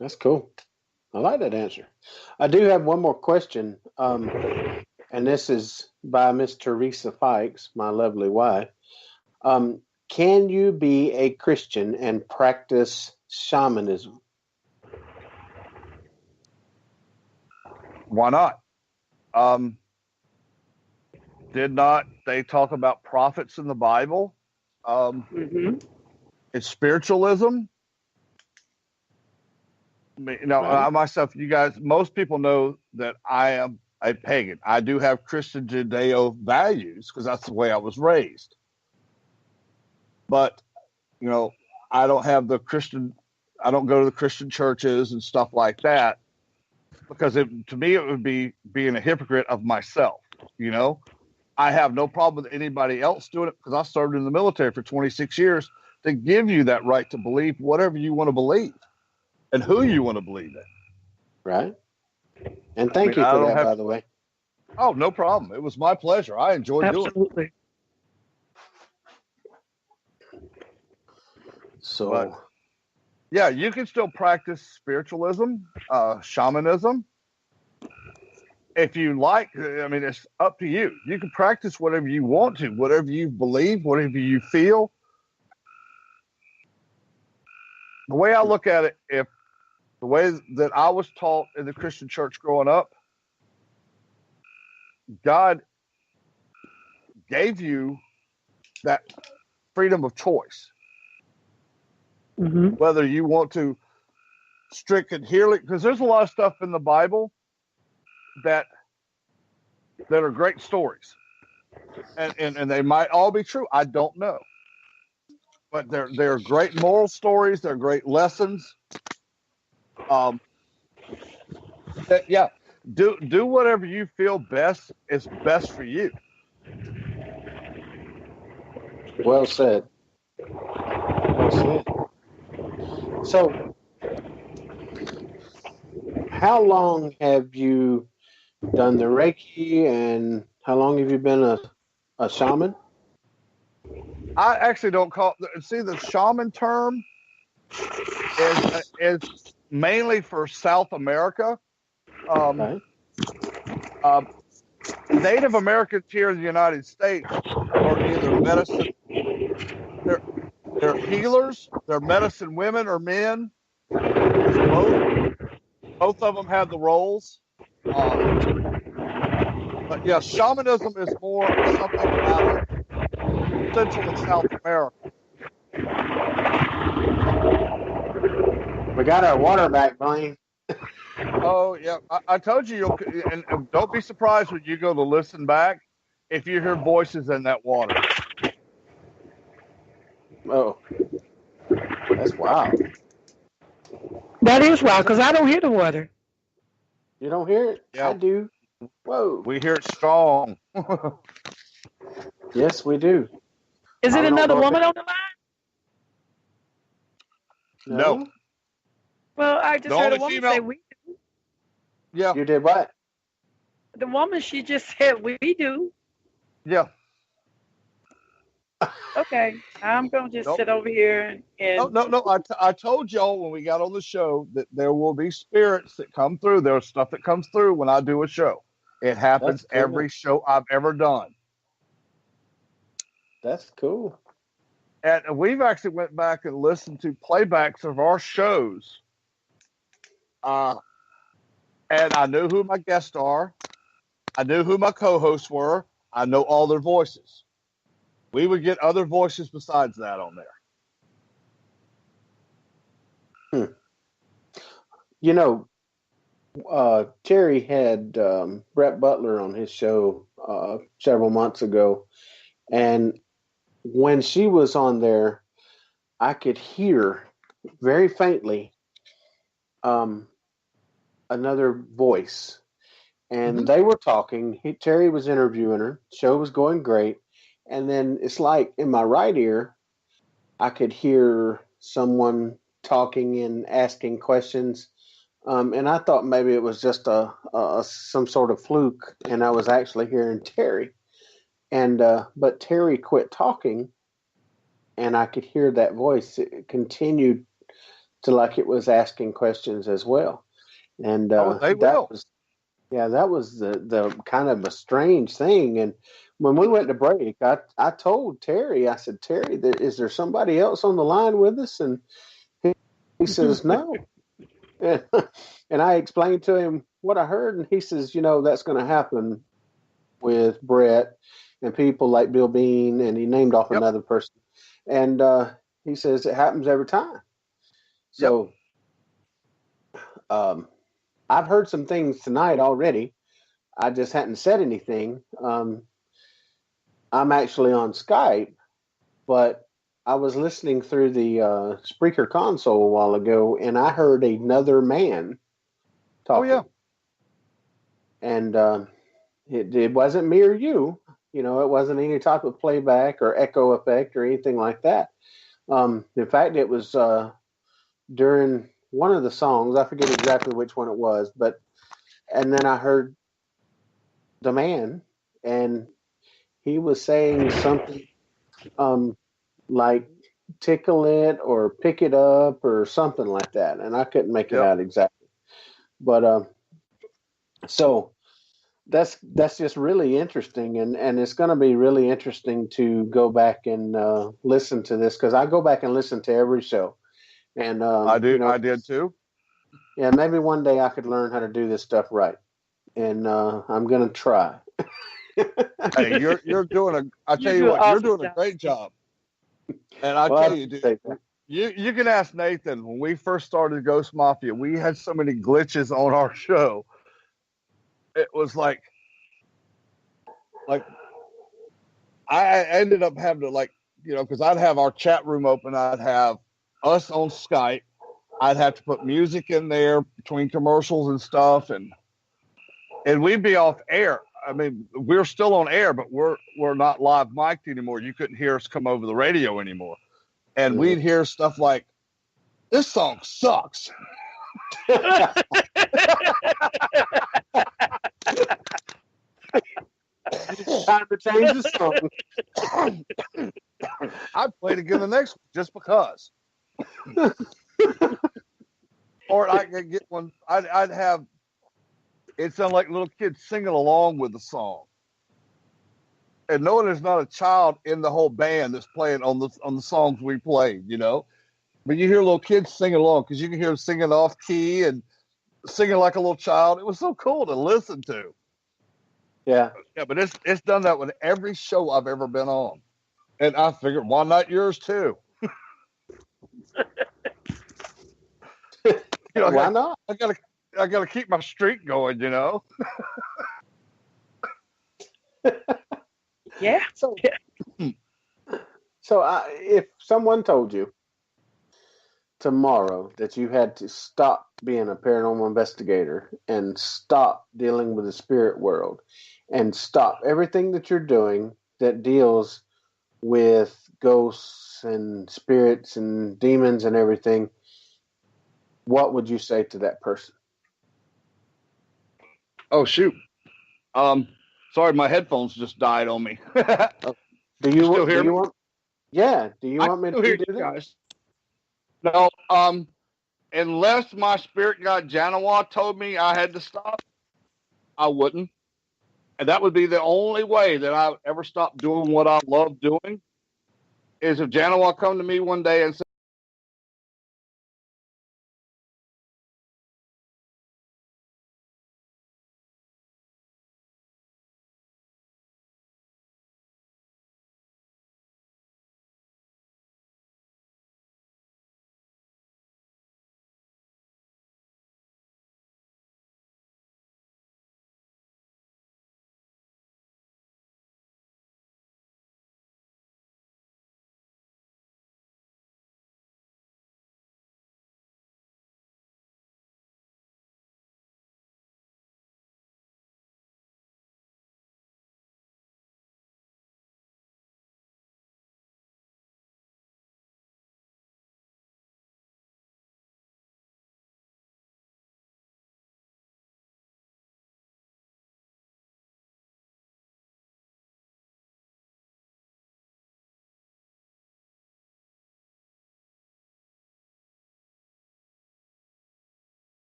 That's cool. I like that answer. I do have one more question, and this is by Miss Teresa Fikes, my lovely wife. Can you be a Christian and practice shamanism? Why not? Did not they talk about prophets in the Bible? It's spiritualism. I myself, you guys, most people know that I am a pagan. I do have Christian Judeo values because that's the way I was raised. But, I don't have I don't go to the Christian churches and stuff like that because to me, it would be being a hypocrite of myself. I have no problem with anybody else doing it because I served in the military for 26 years to give you that right to believe whatever you want to believe and who you want to believe in. Right. And thank you for that, by the way. Oh, no problem. It was my pleasure. I enjoyed doing it. Absolutely. So, but, yeah, you can still practice spiritualism, shamanism. If you like, it's up to you. You can practice whatever you want to, whatever you believe, whatever you feel. The way I look at it, if the way that I was taught in the Christian church growing up, God gave you that freedom of choice. Whether you want to strict adherently, because there's a lot of stuff in the Bible that are great stories, and they might all be true. I don't know, but they're great moral stories. They're great lessons. Do whatever you feel best is best for you. Well said. Well said. So, how long have you done the Reiki, and how long have you been a shaman? I actually don't call it. See, the shaman term is mainly for South America. Native Americans here in the United States are either medicine. They're healers. They're medicine women or men. Both of them have the roles. But yeah, shamanism is more something about Central and South America. We got our water back, Blaine. Oh yeah, I told you and don't be surprised when you go to listen back if you hear voices in that water. Oh, that's wild. That is wild because I don't hear the water. You don't hear it? Yeah. I do. Whoa. We hear it strong. Yes, we do. Is it another woman on the line? No. Well, I just heard a woman say we do. Yeah. You did what? The woman, she just said we do. Yeah. Okay, I'm gonna just sit over here and. No. I told y'all when we got on the show that there will be spirits that come through. There's stuff that comes through when I do a show. It happens every show I've ever done. That's cool. And we've actually went back and listened to playbacks of our shows. And I knew who my guests are. I knew who my co-hosts were. I know all their voices. We would get other voices besides that on there. You know, Terry had Brett Butler on his show several months ago. And when she was on there, I could hear very faintly another voice. And they were talking. Terry was interviewing her. Show was going great. And then it's like in my right ear, I could hear someone talking and asking questions. And I thought maybe it was just some sort of fluke, and I was actually hearing Terry. And but Terry quit talking, and I could hear that voice. It continued to like it was asking questions as well. And they will. That was the kind of a strange thing. And when we went to break, I told Terry, I said, Terry, is there somebody else on the line with us? And he says, no. And I explained to him what I heard, and he says, that's going to happen with Brett and people like Bill Bean, and he named off another person. And he says it happens every time. So I've heard some things tonight already. I just hadn't said anything. I'm actually on Skype, but I was listening through the Spreaker console a while ago, and I heard another man talking. Oh, yeah. And it wasn't me or you. It wasn't any type of playback or echo effect or anything like that. In fact, it was during one of the songs. I forget exactly which one it was, and then I heard the man, and he was saying something like tickle it or pick it up or something like that. And I couldn't make it out exactly. But so that's just really interesting. And it's going to be really interesting to go back and listen to this, because I go back and listen to every show. And I did too. Yeah, maybe one day I could learn how to do this stuff right. And I'm going to try. Hey, you're doing you're doing a great job. And I tell you, dude, you can ask Nathan. When we first started Ghost Mafia, we had so many glitches on our show. It was like I ended up having to because I'd have our chat room open. I'd have us on Skype. I'd have to put music in there between commercials and stuff, and we'd be off air. I mean, we're still on air, but we're not live mic'd anymore. You couldn't hear us come over the radio anymore. And we'd hear stuff like, this song sucks. Time to change the song. I'd play it again the next one just because. Or I could get one. I'd have it sound like little kids singing along with the song, and knowing there's not a child in the whole band that's playing on the songs we played, but you hear little kids singing along because you can hear them singing off key, and singing like a little child. It was so cool to listen to. Yeah. Yeah, but it's done that with every show I've ever been on. And I figured, why not yours too? Why not? I gotta keep my streak going, you know. Yeah. So, if someone told you tomorrow that you had to stop being a paranormal investigator and stop dealing with the spirit world and stop everything that you're doing that deals with ghosts and spirits and demons and everything, what would you say to that person? Oh shoot. Sorry, my headphones just died on me. Do you still hear do me? you want? Yeah. Do you I want me still to hear do you that? guys. No, unless my spirit guide Janawa told me I had to stop, I wouldn't. And that would be the only way that I would ever stop doing what I love doing. Is if Janawa come to me one day and say,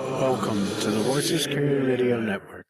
Welcome to the Voices Community Radio Network.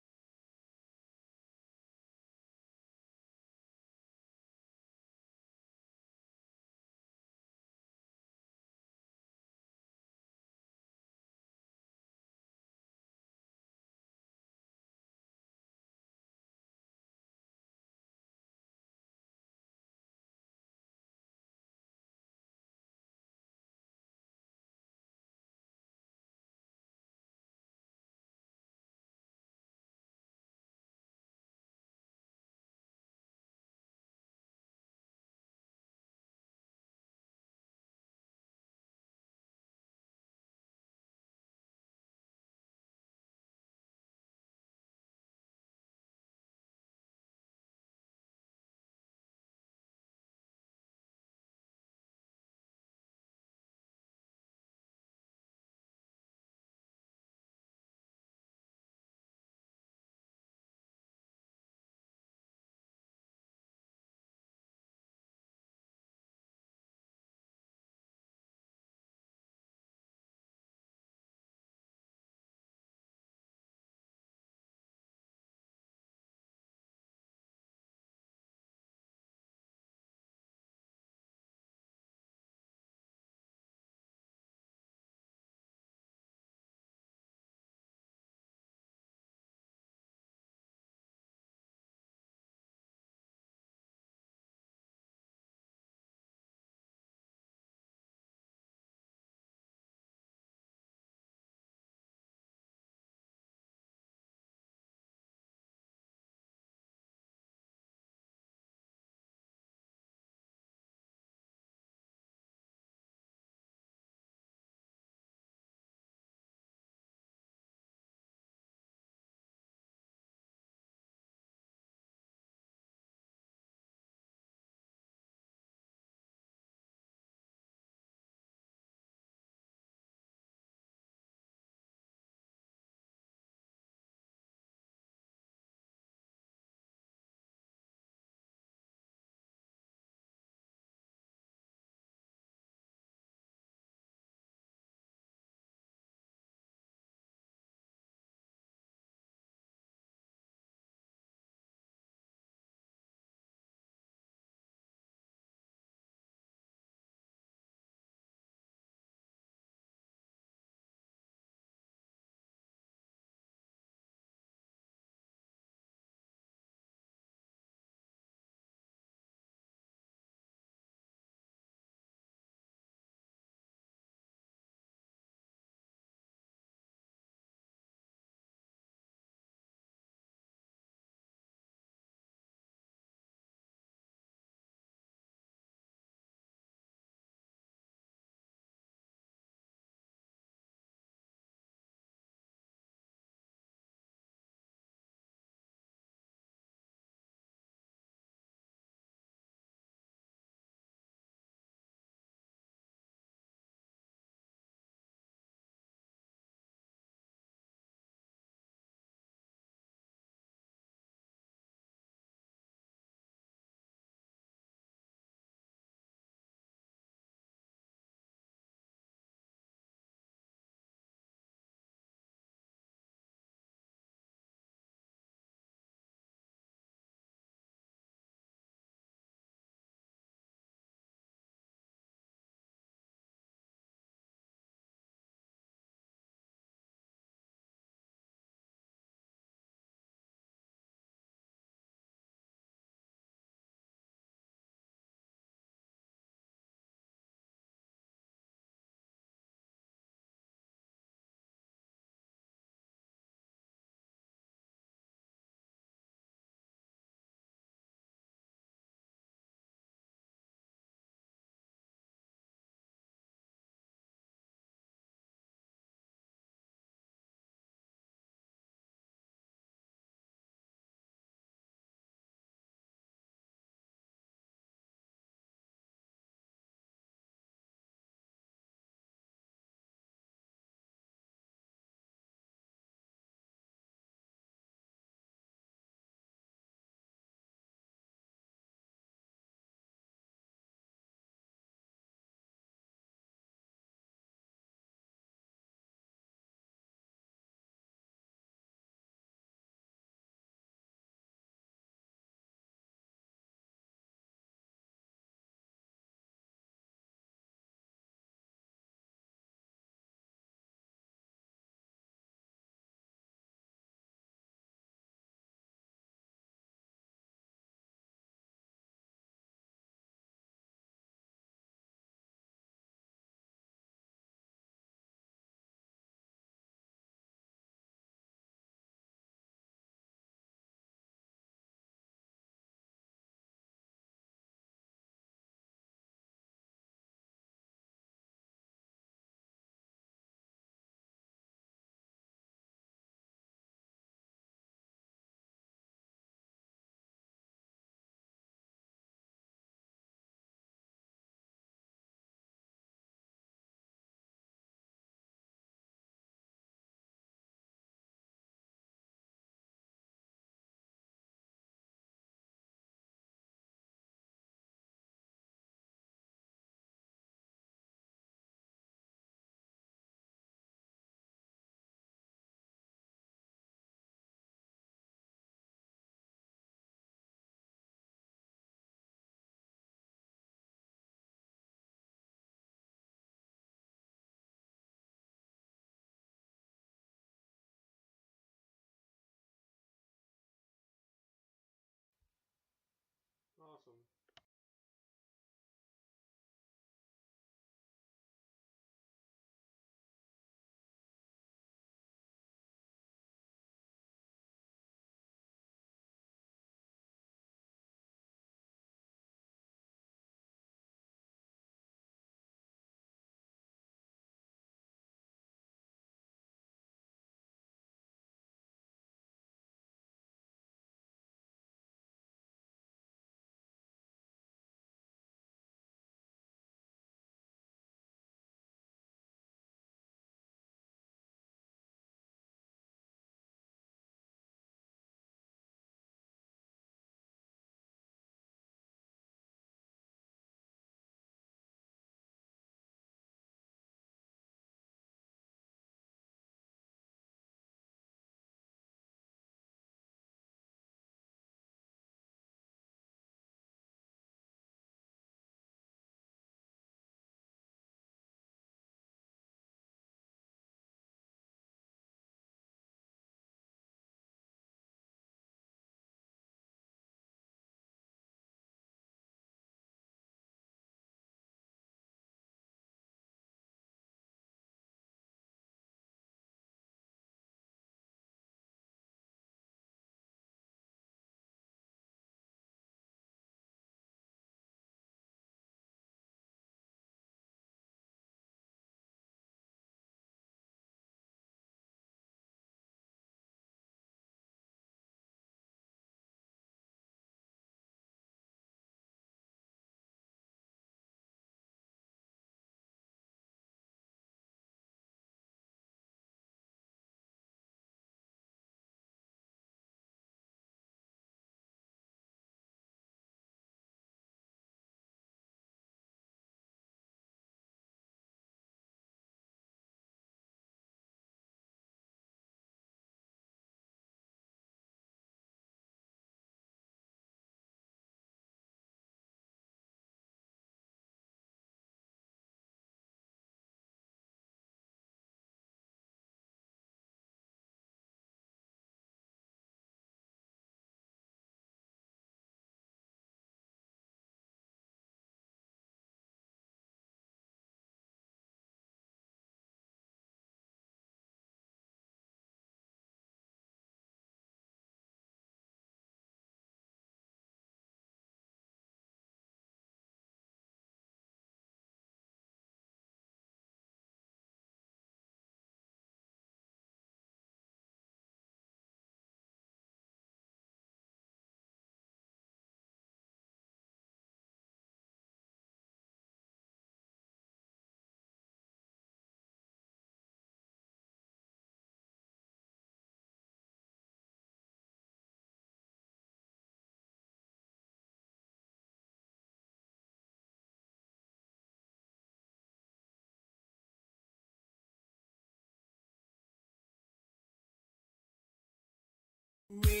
We